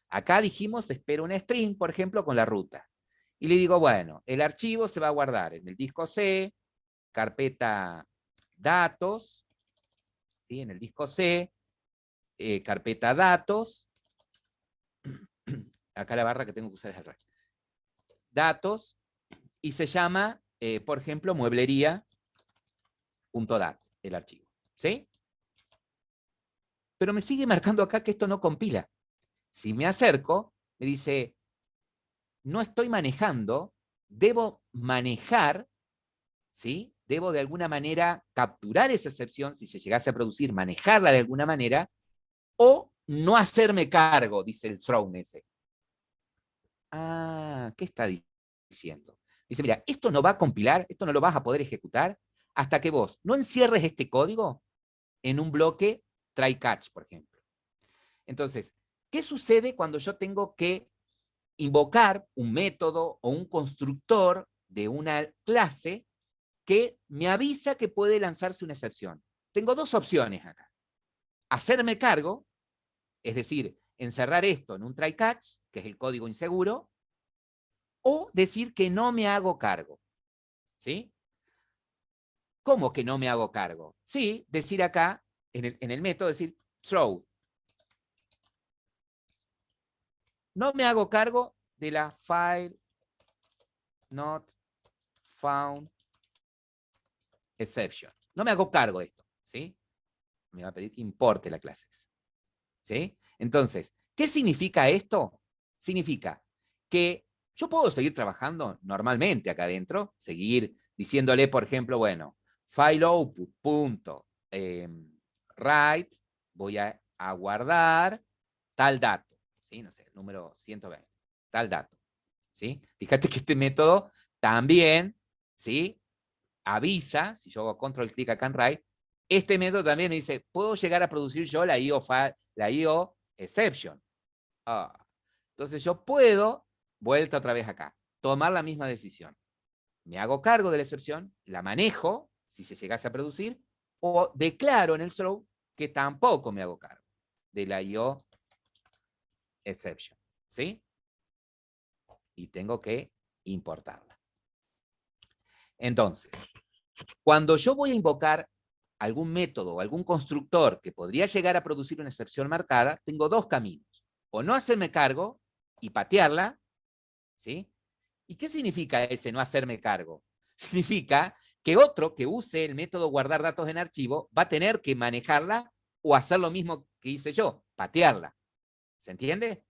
Acá dijimos, espero un string, por ejemplo, con la ruta. Y le digo, bueno, el archivo se va a guardar en el disco C, carpeta datos, ¿sí? En el disco C, carpeta datos, acá la barra que tengo que usar es el RAR. Datos, y se llama, por ejemplo, mueblería.dat, el archivo, ¿sí? Pero me sigue marcando acá que esto no compila. Si me acerco, me dice, no estoy manejando, debo manejar, ¿sí? Debo de alguna manera capturar esa excepción, si se llegase a producir, manejarla de alguna manera, o no hacerme cargo, dice el thrown ese. Ah, ¿qué está diciendo? Dice, mira, esto no va a compilar, esto no lo vas a poder ejecutar hasta que vos no encierres este código en un bloque try catch, por ejemplo. Entonces, ¿qué sucede cuando yo tengo que invocar un método o un constructor de una clase que me avisa que puede lanzarse una excepción? Tengo dos opciones acá. Hacerme cargo, es decir, encerrar esto en un try catch, que es el código inseguro, o decir que no me hago cargo. ¿Sí? ¿Cómo que no me hago cargo? Sí, decir acá, en el método, decir throw. no me hago cargo de la file not found exception. No me hago cargo de esto, ¿sí? Me va a pedir que importe la clase. ¿Sí? Entonces, ¿qué significa esto? Significa que yo puedo seguir trabajando normalmente acá adentro, seguir diciéndole, por ejemplo, bueno, file output punto, write, voy a guardar tal dato, ¿sí? No sé, número 120, tal dato, ¿sí? Fíjate que este método también, ¿sí? Avisa, si yo hago control clic acá en write, este método también me dice, ¿puedo llegar a producir yo la IO exception? Entonces yo puedo, vuelta otra vez acá, tomar la misma decisión. Me hago cargo de la excepción, la manejo, si se llegase a producir, o declaro en el throw que tampoco me hago cargo de la IO exception. ¿Sí? Y tengo que importarla. Entonces, cuando yo voy a invocar algún método o algún constructor que podría llegar a producir una excepción marcada, tengo dos caminos. O no hacerme cargo y patearla, ¿sí? ¿Y qué significa ese no hacerme cargo? Significa que otro que use el método guardar datos en archivo va a tener que manejarla o hacer lo mismo que hice yo, patearla. ¿Se entiende?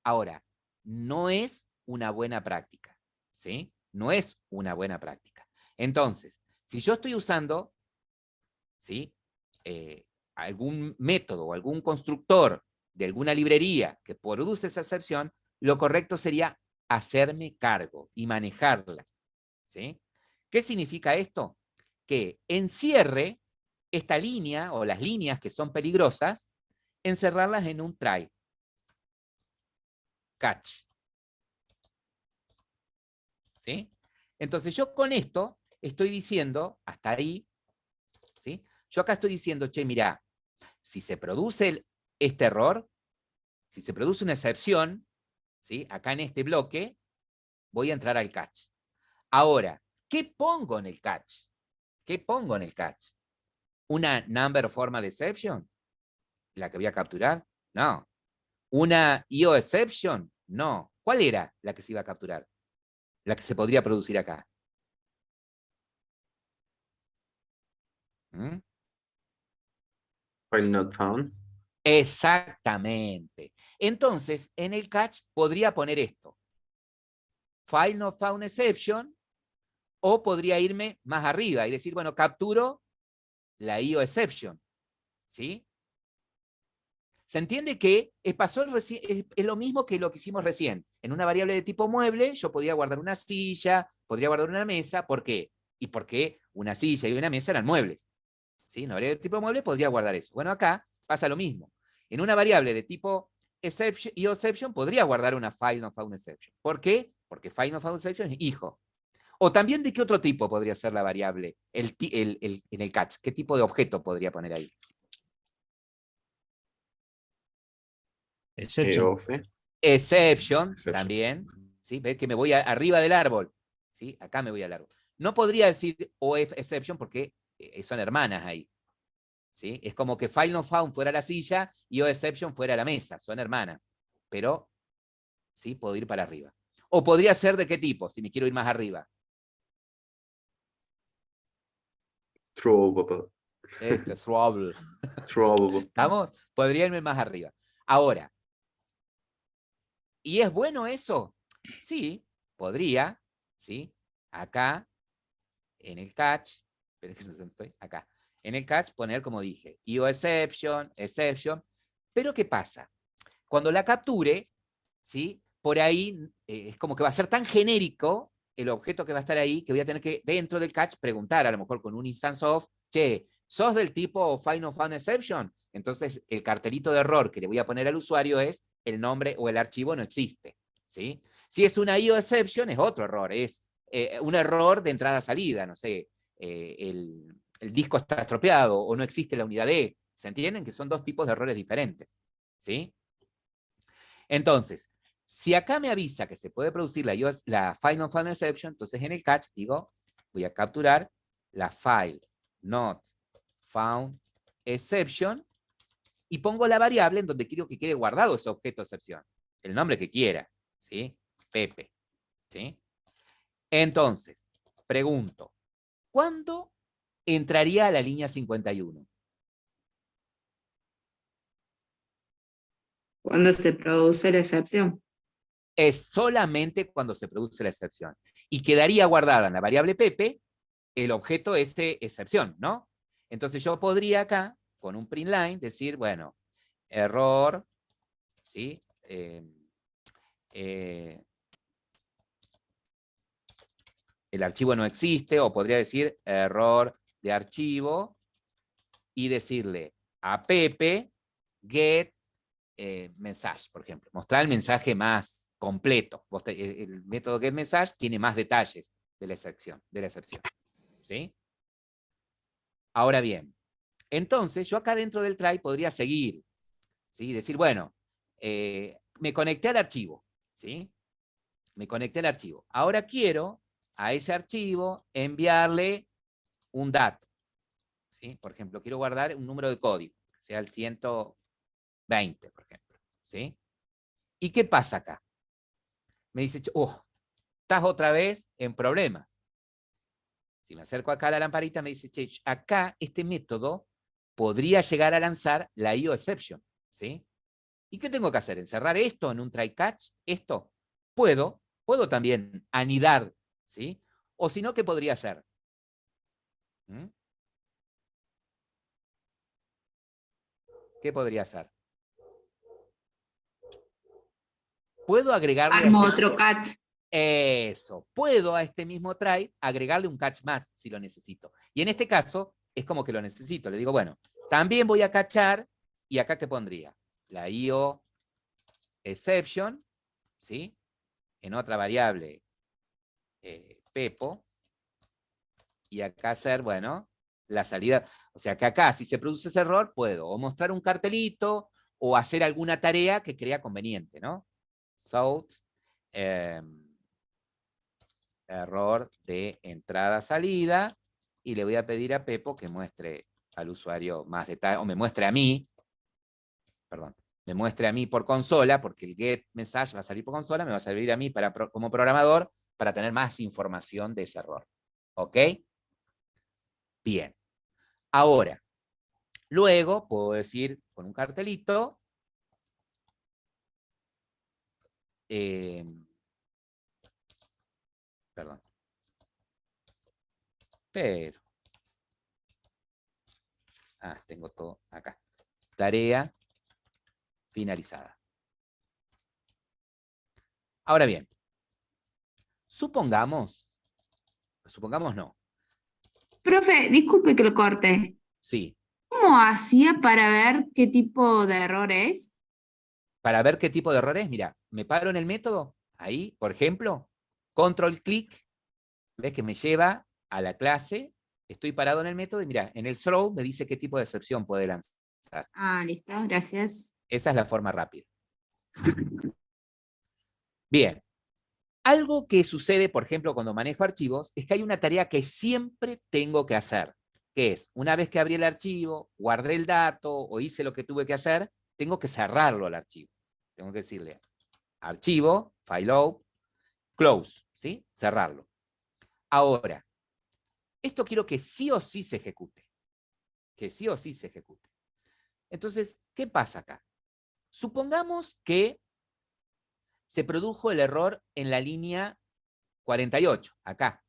Ahora, no es una buena práctica, ¿sí? No es una buena práctica. Entonces, si yo estoy usando, ¿sí? Algún método o algún constructor de alguna librería que produce esa excepción, lo correcto sería hacerme cargo y manejarla, ¿sí? ¿Qué significa esto? Que encierre esta línea o las líneas que son peligrosas, encerrarlas en un try, catch, ¿sí? Entonces yo con esto estoy diciendo, hasta ahí, ¿sí? Yo acá estoy diciendo, che, mirá, si se produce este error, si se produce una excepción, ¿sí? Acá en este bloque, voy a entrar al catch. Ahora, ¿qué pongo en el catch? ¿Qué pongo en el catch? ¿Una number of forma de exception? ¿La que voy a capturar? No. ¿Una IO exception? No. ¿Cuál era la que se iba a capturar? La que se podría producir acá. ¿Mm?
File not found.
Exactamente. Entonces, en el catch podría poner esto. File not found exception, o podría irme más arriba y decir, bueno, capturo la IO exception. ¿Sí? Se entiende que es lo mismo que lo que hicimos recién. En una variable de tipo mueble, yo podía guardar una silla, podría guardar una mesa. ¿Por qué? Y porque una silla y una mesa eran muebles. ¿Sí? En una variable de tipo mueble podría guardar eso. Bueno, acá pasa lo mismo. En una variable de tipo exception, IO exception podría guardar una file not found exception. ¿Por qué? Porque file not found exception es hijo. O también, ¿de qué otro tipo podría ser la variable en el catch? ¿Qué tipo de objeto podría poner ahí?
Exception.
Exception, también. ¿Sí? ¿Ves que me voy arriba del árbol? ¿Sí? Acá me voy al árbol. No podría decir OF exception porque son hermanas ahí. ¿Sí? Es como que file not found fuera la silla y O exception fuera la mesa. Son hermanas. Pero, ¿sí? Puedo ir para arriba. O podría ser de qué tipo, si me quiero ir más arriba.
Throwable.
Throwable.
Throwable.
¿Estamos? Podría irme más arriba. Ahora, ¿y es bueno eso? Sí, podría, ¿sí? Acá, en el catch, acá, en el catch poner, como dije, IO exception, exception, pero ¿qué pasa? Cuando la capture, ¿sí? Por ahí es como que va a ser tan genérico el objeto que va a estar ahí, que voy a tener que, dentro del catch, preguntar, a lo mejor con un instance of, che, ¿sos del tipo file not found exception? Entonces, el cartelito de error que le voy a poner al usuario es el nombre o el archivo no existe, ¿sí? Si es una IO exception, es otro error, es un error de entrada-salida, no sé, el disco está estropeado o no existe la unidad E. ¿Se entienden? Que son dos tipos de errores diferentes, ¿sí? Entonces, si acá me avisa que se puede producir la file not found exception, entonces en el catch digo, voy a capturar la file not found exception y pongo la variable en donde quiero que quede guardado ese objeto de excepción. el nombre que quiera, ¿sí? Pepe, ¿sí? Entonces, pregunto, ¿cuándo entraría a la línea 51?
Cuando se produce la excepción.
Es solamente cuando se produce la excepción. Y quedaría guardada en la variable Pepe el objeto excepción, ¿no? Entonces yo podría acá, con un print line, decir, bueno, error, ¿sí? El archivo no existe, o podría decir error de archivo, y decirle a Pepe, get message, por ejemplo. Mostrar el mensaje más completo. El método getMessage tiene más detalles de la excepción. ¿Sí? Ahora bien, entonces yo acá dentro del try podría seguir, ¿sí? Decir, bueno, me conecté al archivo, ¿sí? Me conecté al archivo. Ahora quiero a ese archivo enviarle un dato, ¿sí? Por ejemplo, quiero guardar un número de código, que sea el 120, por ejemplo, ¿sí? ¿Y qué pasa acá? Me dice, estás otra vez en problemas. Si me acerco acá a la lamparita, me dice, che, acá este método podría llegar a lanzar la IO exception, ¿sí? ¿Y qué tengo que hacer? ¿Encerrar esto en un try catch? ¿Esto? Puedo también anidar, ¿sí? O si no, ¿qué podría hacer? ¿Mm? ¿Qué podría hacer? Puedo agregarle...
Armo otro catch.
Eso, puedo a este mismo try agregarle un catch más si lo necesito. Y en este caso es como que lo necesito. Le digo, bueno, también voy a cachar, y acá ¿qué pondría? La IO exception, ¿sí? En otra variable Pepo, y acá hacer, bueno, la salida. O sea que acá, si se produce ese error, puedo o mostrar un cartelito o hacer alguna tarea que crea conveniente, ¿no? South, error de entrada-salida, y le voy a pedir a Pepo que muestre al usuario más detalles, o me muestre a mí, perdón, me muestre a mí por consola, porque el get message va a salir por consola, me va a servir a mí como programador para tener más información de ese error. ¿Ok? Bien. Ahora, luego puedo decir con un cartelito, perdón. Pero, tengo todo acá. Tarea finalizada. Ahora bien, supongamos no.
Profe, disculpe que lo corte.
Sí,
¿Cómo hacía para ver qué tipo de error es?
para ver qué tipo de error es, mira, me paro en el método, ahí, por ejemplo, control clic, ves que me lleva a la clase, estoy parado en el método y mira, en el throw me dice qué tipo de excepción puede lanzar.
Listo, gracias.
Esa es la forma rápida. Bien. Algo que sucede, por ejemplo, cuando manejo archivos, es que hay una tarea que siempre tengo que hacer, que es, una vez que abrí el archivo, guardé el dato o hice lo que tuve que hacer, tengo que cerrarlo al archivo. Tengo que decirle, archivo, fileout, close, ¿sí? Cerrarlo. Ahora, esto quiero que sí o sí se ejecute. Que sí o sí se ejecute. Entonces, ¿qué pasa acá? Supongamos que se produjo el error en la línea 48, acá.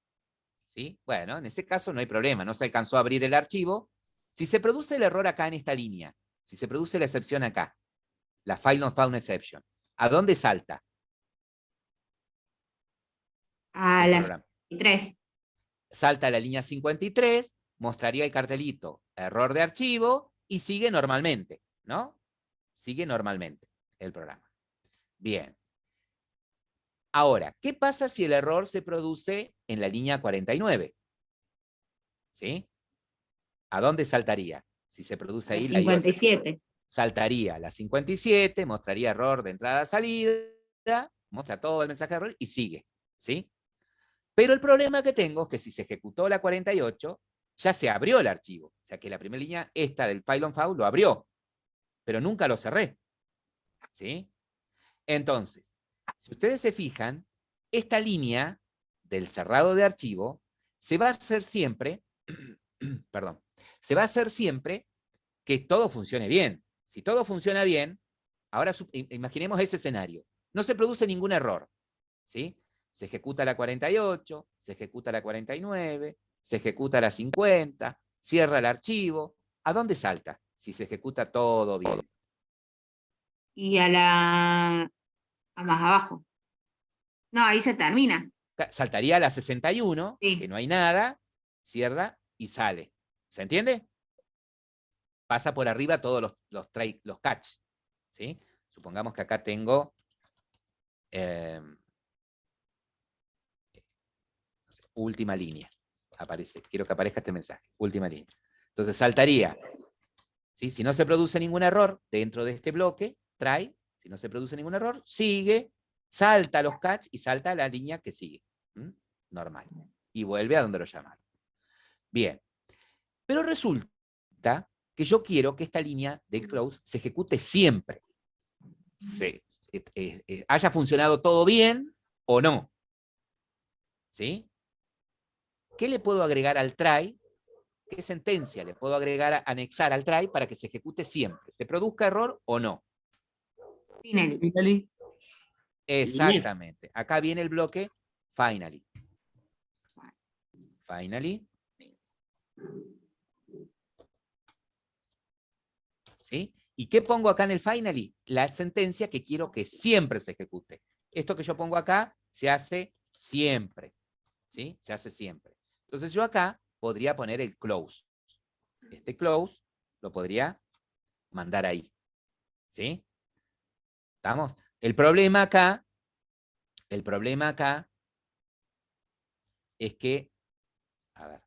¿Sí? Bueno, en ese caso no hay problema, no se alcanzó a abrir el archivo. Si se produce el error acá en esta línea, si se produce la excepción acá, la file not found exception, ¿a dónde salta?
A
El
las
programa.
3.
Salta a la línea 53, mostraría el cartelito, error de archivo, y sigue normalmente, ¿no? Sigue normalmente el programa. Bien. Ahora, ¿qué pasa si el error se produce en la línea 49? ¿Sí? ¿A dónde saltaría? Si se produce ahí la
57.
saltaría a la 57, mostraría error de entrada-salida, muestra todo el mensaje de error y sigue. ¿Sí? Pero el problema que tengo es que si se ejecutó la 48, ya se abrió el archivo. O sea que la primera línea, esta del file on found, lo abrió, pero nunca lo cerré. ¿Sí? Entonces, si ustedes se fijan, esta línea del cerrado de archivo se va a hacer siempre, perdón, se va a hacer siempre que todo funcione bien. Si todo funciona bien, ahora imaginemos ese escenario. No se produce ningún error, ¿sí? Se ejecuta la 48, se ejecuta la 49, se ejecuta la 50, cierra el archivo. ¿A dónde salta si se ejecuta todo bien?
Y a más abajo. No, ahí se termina.
Saltaría a la 61,
Sí.
que no hay nada, cierra y sale. ¿Se entiende? Pasa por arriba todos los catch, ¿sí? Supongamos que acá tengo última línea. Quiero que aparezca este mensaje, última línea. Entonces saltaría, ¿sí? Si no se produce ningún error dentro de este bloque, try, si no se produce ningún error, sigue, salta los catch y salta a la línea que sigue. Normal. Y vuelve a donde lo llamaron. Bien. Pero resulta que yo quiero que esta línea del close se ejecute siempre. Haya funcionado todo bien o no. ¿Sí? ¿Qué le puedo agregar al try? ¿Qué sentencia le puedo agregar, anexar al try para que se ejecute siempre? ¿Se produzca error o no?
Finally.
Exactamente. Acá viene el bloque finally. Finally. ¿Sí? ¿Y qué pongo acá en el finally? La sentencia que quiero que siempre se ejecute. Esto que yo pongo acá se hace siempre. ¿Sí? Se hace siempre. Entonces yo acá podría poner el close. Este close lo podría mandar ahí. ¿Sí? ¿Estamos? El problema acá es que, a ver,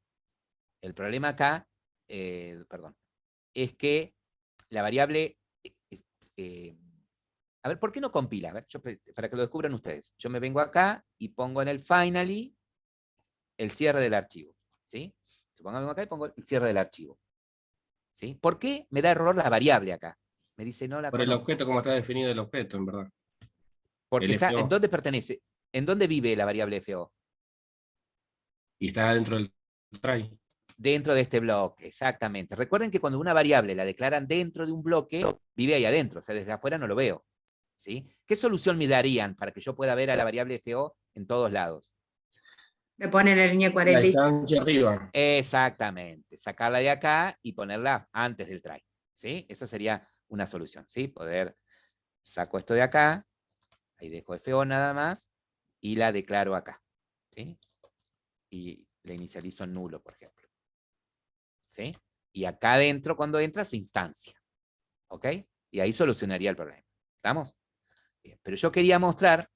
el problema acá, perdón, es que la variable, a ver, ¿por qué no compila? A ver, para que lo descubran ustedes. Yo me vengo acá y pongo en el finally el cierre del archivo. ¿Sí? Supongamos acá y pongo el cierre del archivo. ¿Sí? ¿Por qué me da error la variable acá? Me dice no la
Por el
conozco.
objeto, como está definido el objeto, en verdad.
Porque
el
está,
FO.
¿en dónde pertenece? ¿En dónde vive la variable FO?
Y está dentro del try.
Dentro de este bloque, exactamente. Recuerden que cuando una variable la declaran dentro de un bloque, vive ahí adentro, o sea, desde afuera no lo veo. ¿Sí? ¿Qué solución me darían para que yo pueda ver a la variable FO en todos lados?
Le pone la línea
La
46.
instancia arriba.
Exactamente. Sacarla de acá y ponerla antes del try. ¿Sí? Esa sería una solución. ¿Sí? Saco esto de acá, ahí dejo FO nada más, y la declaro acá. ¿Sí? Y le inicializo en nulo, por ejemplo. ¿Sí? Y acá adentro, cuando entra, se instancia. ¿Ok? Y ahí solucionaría el problema. ¿Estamos? Bien. Pero yo quería mostrar,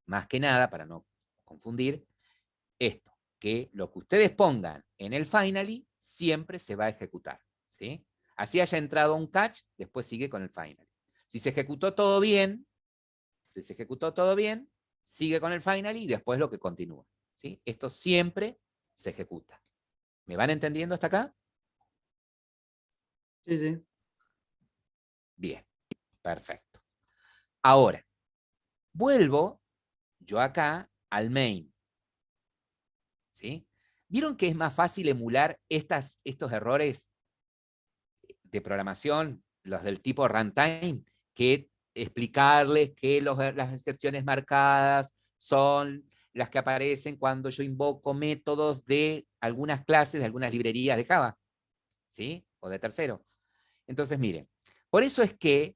más que nada, para no confundir, esto, que lo que ustedes pongan en el finally siempre se va a ejecutar. ¿Sí? Así haya entrado un catch, después sigue con el finally. Si se ejecutó todo bien, sigue con el finally y después lo que continúa. ¿Sí? Esto siempre se ejecuta. ¿Me van entendiendo hasta acá?
Sí, sí.
Bien, perfecto. Ahora, vuelvo yo acá al main. ¿Sí? ¿Vieron que es más fácil emular estos errores de programación, los del tipo runtime, que explicarles que las excepciones marcadas son las que aparecen cuando yo invoco métodos de algunas clases, de algunas librerías de Java? ¿Sí? O de tercero. Entonces, miren, por eso es que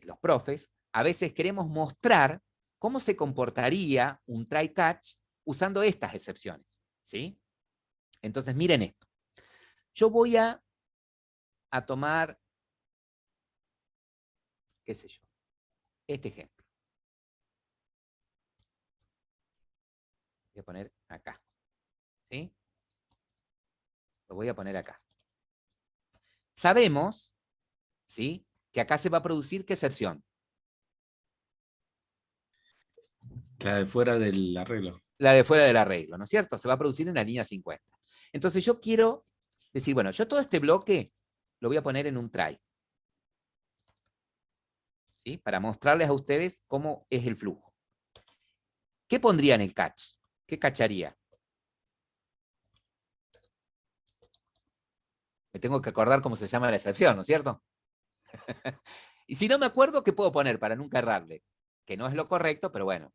los profes a veces queremos mostrar cómo se comportaría un try-catch usando estas excepciones. ¿Sí? Entonces, miren esto. Yo voy a tomar, qué sé yo, este ejemplo. Voy a poner acá. ¿Sí? Lo voy a poner acá. Sabemos, ¿sí?, que acá se va a producir ¿qué excepción?
La de fuera del arreglo.
La de fuera del arreglo, ¿no es cierto? Se va a producir en la línea 50. Entonces yo quiero decir, bueno, yo todo este bloque lo voy a poner en un try. ¿sí? Para mostrarles a ustedes cómo es el flujo. ¿Qué pondría en el catch? ¿Qué cacharía? Me tengo que acordar cómo se llama la excepción, ¿no es cierto? Y si no me acuerdo, ¿qué puedo poner para nunca errarle? Que no es lo correcto, pero bueno.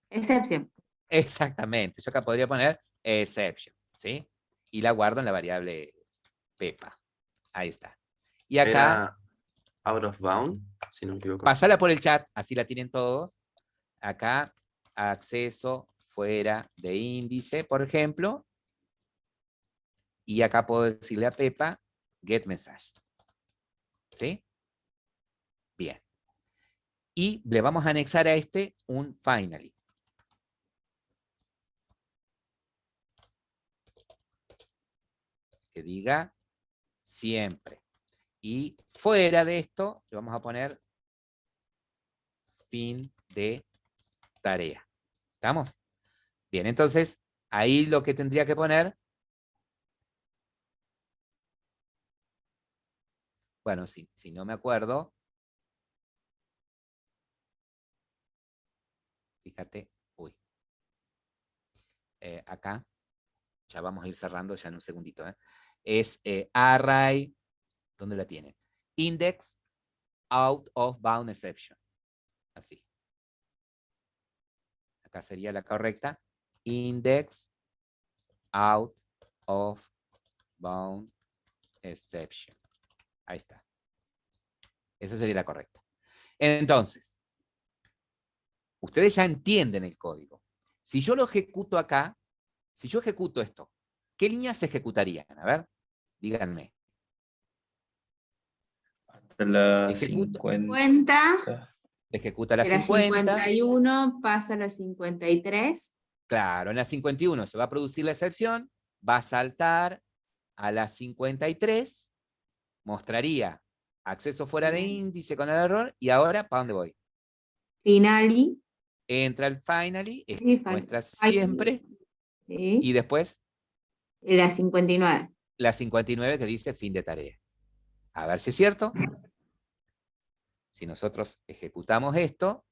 Excepción.
Exactamente. Yo acá podría poner exception, ¿sí? Y la guardo en la variable Pepa. Ahí está. Y acá,
Era out of bound, si no me equivoco.
pasala por el chat, así la tienen todos. Acá, acceso fuera de índice, por ejemplo. Y acá puedo decirle a Pepa, get message. ¿Sí? Bien. Y le vamos a anexar a este un finally. Que diga siempre. Y fuera de esto, le vamos a poner fin de tarea. ¿Estamos? Bien, entonces, ahí lo que tendría que poner, bueno, si no me acuerdo, fíjate, uy, acá, ya vamos a ir cerrando ya en un segundito, es array, ¿dónde la tienen? Index out of bound exception, así. Acá sería la correcta, index out of bound exception. Ahí está. Esa sería la correcta. Entonces, ustedes ya entienden el código. Si yo lo ejecuto acá, si yo ejecuto esto, ¿qué líneas se ejecutarían? A ver, díganme.
Hasta la
Ejecuta.
50.
Ejecuta la
De la
50.
51 pasa a la 53.
Claro, en la 51 se va a producir la excepción, va a saltar a la 53, mostraría acceso fuera de índice con el error, y ahora, ¿para dónde voy?
Finally.
Entra el finally,
Sí,
muestra siempre,
Sí.
y después
La 59.
la 59 que dice fin de tarea. A ver si es cierto. Si nosotros ejecutamos esto,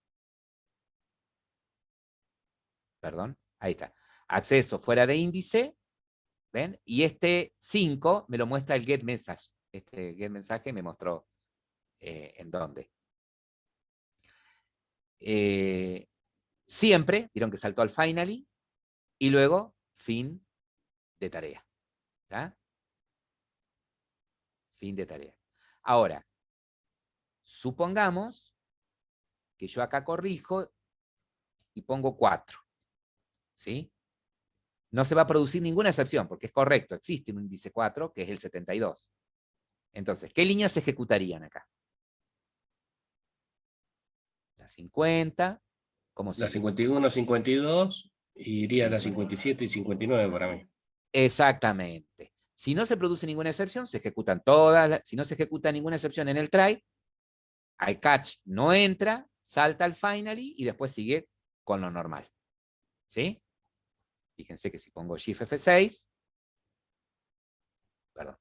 perdón, ahí está. Acceso fuera de índice, ¿ven? Y este 5 me lo muestra el get message. Este get mensaje me mostró en dónde. Siempre, vieron que saltó al finally, y luego fin de tarea. ¿Está? Fin de tarea. Ahora, supongamos que yo acá corrijo y pongo 4. ¿Sí? No se va a producir ninguna excepción, porque es correcto, existe un índice 4, que es el 72. Entonces, ¿qué líneas se ejecutarían acá? La 50, ¿cómo
La
sigue?
51, 52, y iría a la 57 y 59 para mí.
Exactamente. Si no se produce ninguna excepción, se ejecutan todas. Si no se ejecuta ninguna excepción en el try, al catch no entra, salta al finally y después sigue con lo normal. ¿Sí? Fíjense que si pongo Shift F6, perdón,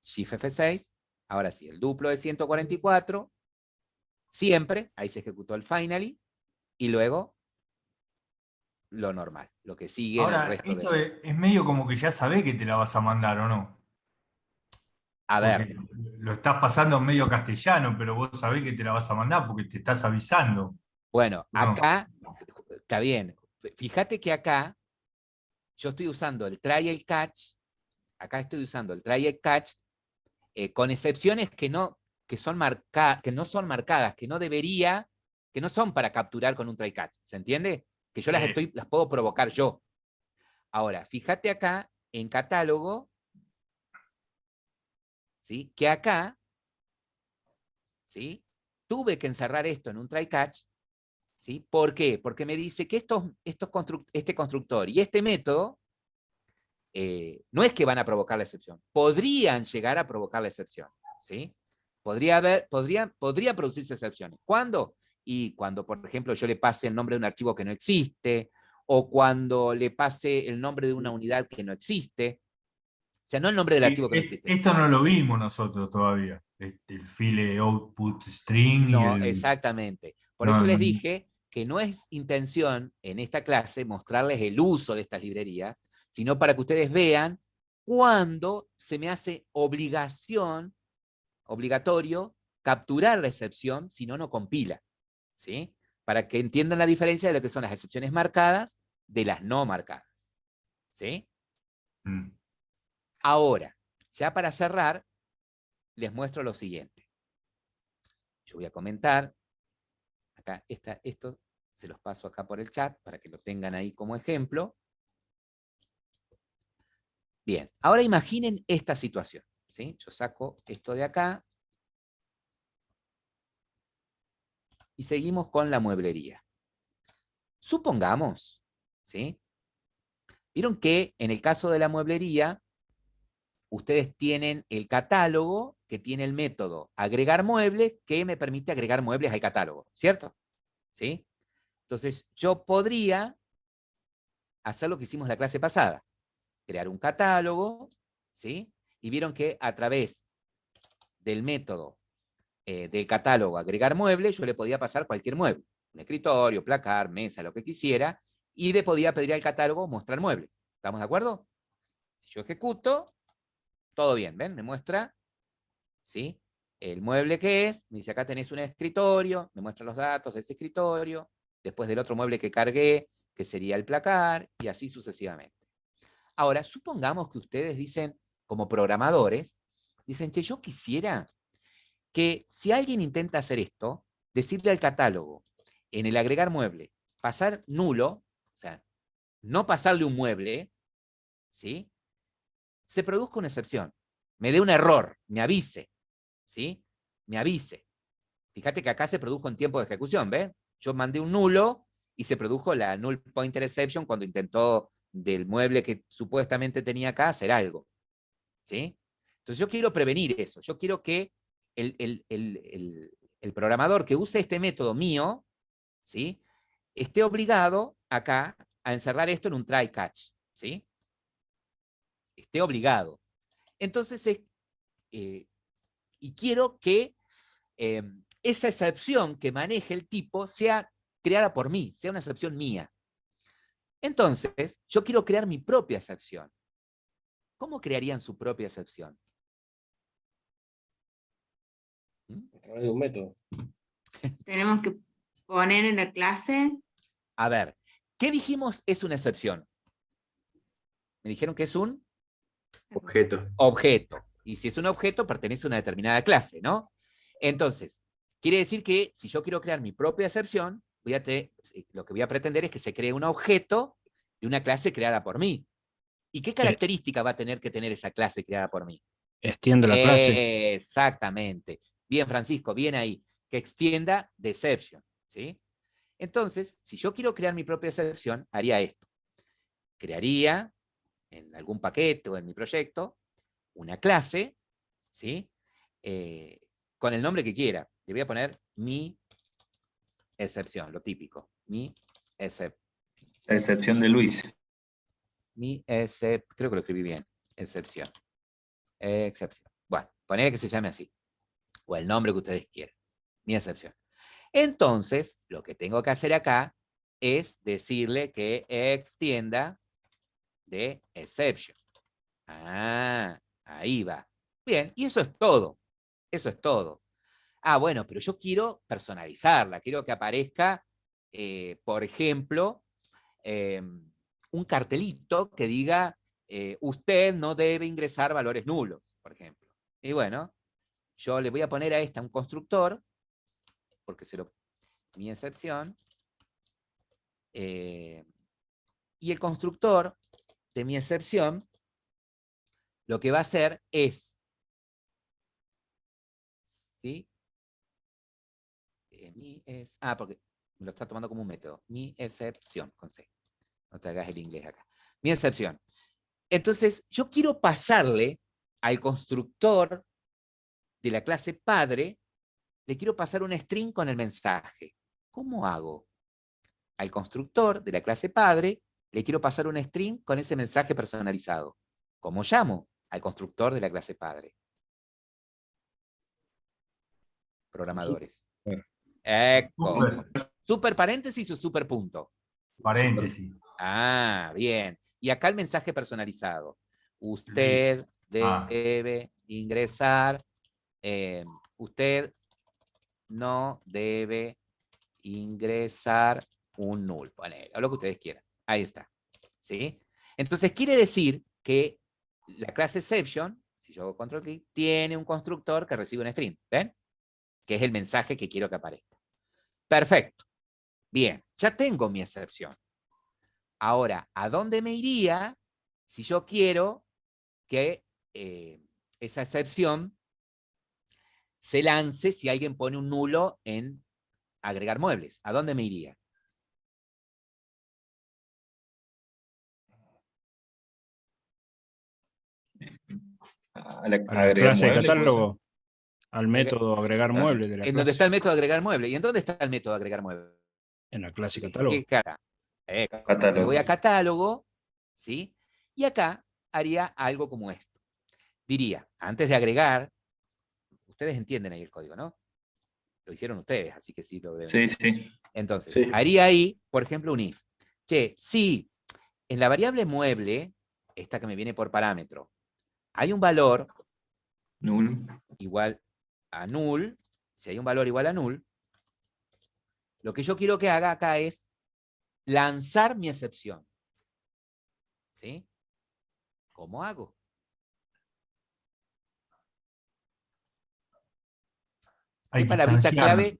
Shift F6, ahora sí, el duplo de 144, siempre, ahí se ejecutó el finally, y luego lo normal, lo que sigue en el
Ahora,
resto
esto
de...
es medio como que ya sabés que te la vas a mandar, ¿o no?
A ver,
Porque lo estás pasando medio castellano, pero vos sabés que te la vas a mandar porque te estás avisando.
bueno,
No.
acá, está bien, fíjate que acá, yo estoy usando el try y el catch, acá estoy usando el try y el catch, con excepciones que no son marcadas, que no debería, que no son para capturar con un try catch, ¿se entiende? Que yo las puedo provocar yo. Ahora, fíjate acá, en catálogo, ¿sí? Que acá, ¿sí? Tuve que encerrar esto en un try catch, ¿sí? ¿Por qué? Porque me dice que este constructor y este método no es que van a provocar la excepción, podrían llegar a provocar la excepción, ¿sí? Podría producirse excepciones. ¿Cuándo? Y cuando, por ejemplo, yo le pase el nombre de un archivo que no existe, o cuando le pase el nombre de una unidad que no existe. O sea, no el nombre del archivo que no existe.
Esto no lo vimos nosotros todavía. el file output string
No,
y el...
exactamente. Por
No,
eso les
no.
dije que no es intención en esta clase mostrarles el uso de estas librerías, sino para que ustedes vean cuándo se me hace obligatorio capturar la excepción, si no, no compila. ¿Sí? Para que entiendan la diferencia de lo que son las excepciones marcadas de las no marcadas. ¿Sí?
Mm.
Ahora, ya para cerrar, les muestro lo siguiente. Yo voy a comentar, acá esto se los paso acá por el chat para que lo tengan ahí como ejemplo. Bien, ahora imaginen esta situación. ¿Sí? Yo saco esto de acá y seguimos con la mueblería. Supongamos, ¿sí? Vieron que en el caso de la mueblería, ustedes tienen el catálogo que tiene el método agregar muebles que me permite agregar muebles al catálogo, ¿cierto? ¿Sí? Entonces, yo podría hacer lo que hicimos la clase pasada, crear un catálogo, ¿sí? Y vieron que a través del método del catálogo agregar muebles, yo le podía pasar cualquier mueble, un escritorio, placar, mesa, lo que quisiera, y le podía pedir al catálogo mostrar muebles. ¿Estamos de acuerdo? Si yo ejecuto, todo bien, ¿ven? Me muestra, ¿sí? El mueble que es, me dice acá tenés un escritorio, me muestra los datos de ese escritorio, después del otro mueble que cargué, que sería el placar, y así sucesivamente. Ahora, supongamos que ustedes dicen, como programadores, dicen, che, yo quisiera que si alguien intenta hacer esto, decirle al catálogo, en el agregar mueble, pasar nulo, o sea, no pasarle un mueble, ¿sí? Se produzca una excepción, me dé un error, me avise, ¿sí? Me avise. Fíjate que acá se produjo en tiempo de ejecución, ¿ves? Yo mandé un nulo y se produjo la null pointer exception cuando intentó del mueble que supuestamente tenía acá hacer algo, ¿sí? Entonces yo quiero prevenir eso, yo quiero que el programador que use este método mío, ¿sí? Esté obligado acá a encerrar esto en un try catch, ¿sí? Esté obligado. Entonces, y quiero que esa excepción que maneje el tipo sea creada por mí, sea una excepción mía. Entonces, yo quiero crear mi propia excepción. ¿Cómo crearían su propia excepción?
A través de un método.
Tenemos que poner en la clase.
A ver, ¿qué dijimos es una excepción? Me dijeron que es un
Objeto.
objeto. Y si es un objeto, pertenece a una determinada clase, ¿no? Entonces, quiere decir que si yo quiero crear mi propia excepción, lo que voy a pretender es que se cree un objeto de una clase creada por mí. ¿Y qué característica va a tener que tener esa clase creada por mí?
Extiende la clase.
Exactamente. Bien, Francisco, bien ahí. Que extienda the exception, ¿sí? Entonces, si yo quiero crear mi propia excepción, haría esto. Crearía en algún paquete o en mi proyecto una clase, ¿sí? Con el nombre que quiera. Le voy a poner mi excepción, lo típico. Mi excepción.
La excepción de Luis.
Creo que lo escribí bien. Excepción. Excepción. Bueno, poner que se llame así. O el nombre que ustedes quieran. Mi excepción. Entonces, lo que tengo que hacer acá es decirle que extienda de exception. Ah, ahí va. Bien, y eso es todo. Eso es todo. Ah, bueno, pero yo quiero personalizarla. Quiero que aparezca, por ejemplo, un cartelito que diga, usted no debe ingresar valores nulos, por ejemplo. Y bueno, yo le voy a poner a esta un constructor, porque mi excepción, y el constructor de mi excepción lo que va a hacer es, ¿sí? Porque me lo está tomando como un método. Mi excepción, con C. No te hagas el inglés acá. Mi excepción. Entonces, yo quiero pasarle al constructor de la clase padre, le quiero pasar un string con el mensaje. ¿Cómo hago? Al constructor de la clase padre, le quiero pasar un string con ese mensaje personalizado. ¿Cómo llamo al constructor de la clase padre? Programadores.
Super.
Eco.
Super.
¿Super paréntesis o super punto?
Paréntesis.
Ah, bien. Y acá el mensaje personalizado. Usted debe ingresar. Usted no debe ingresar un null. Ponele, o lo que ustedes quieran. Ahí está. ¿Sí? Entonces quiere decir que la clase exception, si yo hago control clic, tiene un constructor que recibe un string. ¿Ven? Que es el mensaje que quiero que aparezca. Perfecto. Bien, ya tengo mi excepción. Ahora, ¿a dónde me iría si yo quiero que esa excepción se lance si alguien pone un nulo en agregar muebles? ¿A dónde me iría?
A la,
A la
agregar
clase de
mueble,
catálogo, al método agregar mueble de la
En donde
clase.
está el método agregar mueble. ¿Y en dónde está el método agregar mueble?
En la clase catálogo.
¿Qué cara?
Catálogo.
Me voy a catálogo, ¿sí? Y acá haría algo como esto. Diría, antes de agregar, ustedes entienden ahí el código, ¿no? Lo hicieron ustedes, así que sí lo deben.
Sí, sí.
Entonces,
Sí.
haría ahí, por ejemplo, un if. Che, si en la variable mueble, esta que me viene por parámetro, hay un valor
Null.
igual a null, si hay un valor igual a null, lo que yo quiero que haga acá es lanzar mi excepción. ¿Sí? ¿Cómo hago?
Hay
¿Qué
que
palabrita
instanciarlo.
clave?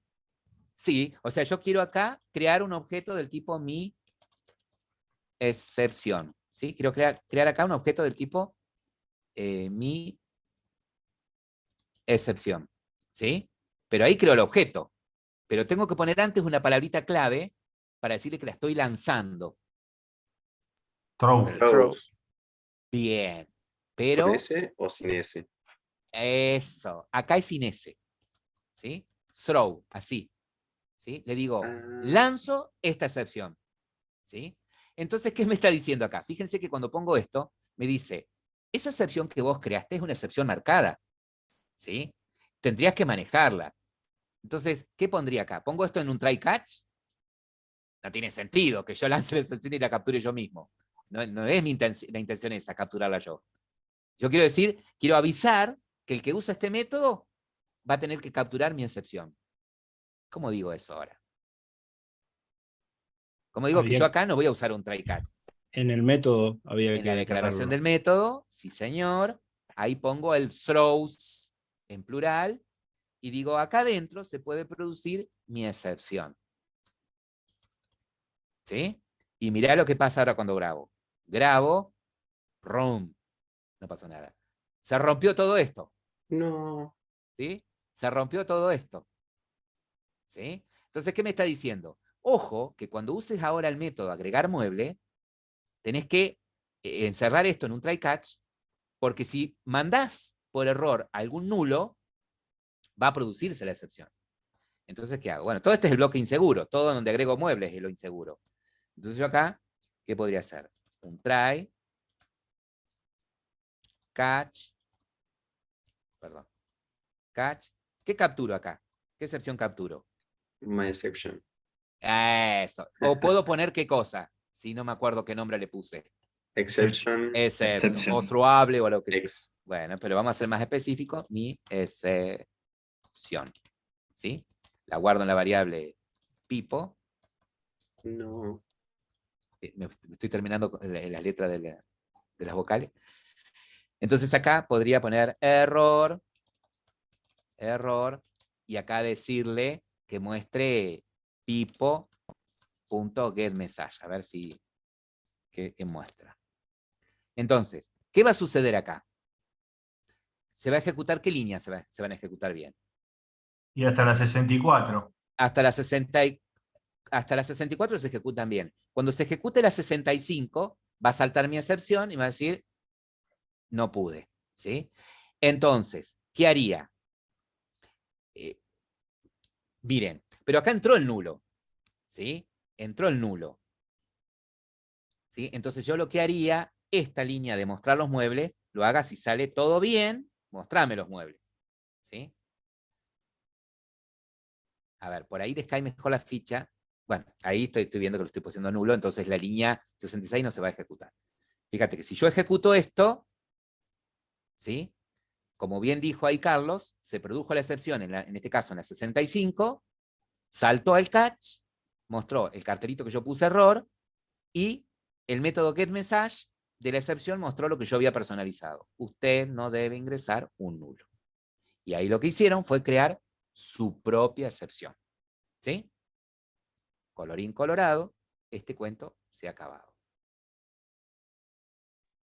Sí, o sea, yo quiero acá crear un objeto del tipo mi excepción. ¿Sí? Quiero crear acá un objeto del tipo mi excepción. ¿Sí? Pero ahí creo el objeto. Pero tengo que poner antes una palabrita clave para decirle que la estoy lanzando.
Throw.
Throw.
Bien.
¿Con
Pero
S o sin S?
eso. Acá es sin S. ¿Sí? Throw, así. ¿Sí? Le digo,
Ah.
lanzo esta excepción. ¿Sí? Entonces, ¿qué me está diciendo acá? Fíjense que cuando pongo esto, me dice, esa excepción que vos creaste es una excepción marcada. ¿Sí? Tendrías que manejarla. Entonces, ¿qué pondría acá? ¿Pongo esto en un try catch? No tiene sentido que yo lance la excepción y la capture yo mismo. No es la intención esa, capturarla yo. Yo quiero decir, quiero avisar que el que usa este método va a tener que capturar mi excepción. ¿Cómo digo eso ahora? Como digo que
Había-
yo acá no voy a usar un try catch.
En el método había
En
que
la declaración
declararlo.
del método, sí señor, ahí pongo el throws en plural y digo acá adentro se puede producir mi excepción. ¿Sí? Y mirá lo que pasa ahora cuando grabo. Grabo, rum, no pasó nada. Se rompió todo esto.
No.
¿Sí? Se rompió todo esto. ¿Sí? Entonces, ¿qué me está diciendo? Ojo, que cuando uses ahora el método agregar mueble, tenés que encerrar esto en un try catch, porque si mandás por error algún nulo, va a producirse la excepción. Entonces, ¿qué hago? Bueno, todo este es el bloque inseguro, todo donde agrego muebles es lo inseguro. Entonces yo acá, ¿qué podría hacer? Un try, catch, perdón, catch. ¿Qué capturo acá? ¿Qué excepción capturo?
My exception.
Eso. O puedo poner qué cosa, si no me acuerdo qué nombre le puse.
Exception.
Exception. O throwable o lo que sea.
X.
Bueno, pero vamos a ser más específicos. Mi excepción. ¿Sí? La guardo en la variable pipo.
No.
Me estoy terminando en las letras de las vocales. Entonces acá podría poner error, y acá decirle que muestre pipo.getMessage. A ver si qué muestra. Entonces, ¿qué va a suceder acá? ¿Se va a ejecutar qué líneas se van a ejecutar bien?
Y hasta la 64.
Hasta la 64 se ejecutan bien. Cuando se ejecute la 65, va a saltar mi excepción y va a decir, no pude. ¿Sí? Entonces, ¿qué haría? Miren, pero acá entró el nulo. ¿Sí? Entró el nulo. ¿Sí? Entonces yo lo que haría, esta línea de mostrar los muebles, lo haga si sale todo bien, mostrame los muebles. ¿Sí? A ver, por ahí les cae mejor la ficha. Bueno, ahí estoy viendo que lo estoy poniendo nulo, entonces la línea 66 no se va a ejecutar. Fíjate que si yo ejecuto esto, ¿sí? Como bien dijo ahí Carlos, se produjo la excepción, en este caso en la 65, saltó al catch, mostró el cartelito que yo puse error, y el método getMessage de la excepción mostró lo que yo había personalizado. Usted no debe ingresar un nulo. Y ahí lo que hicieron fue crear su propia excepción. ¿Sí? Colorín colorado, este cuento se ha acabado.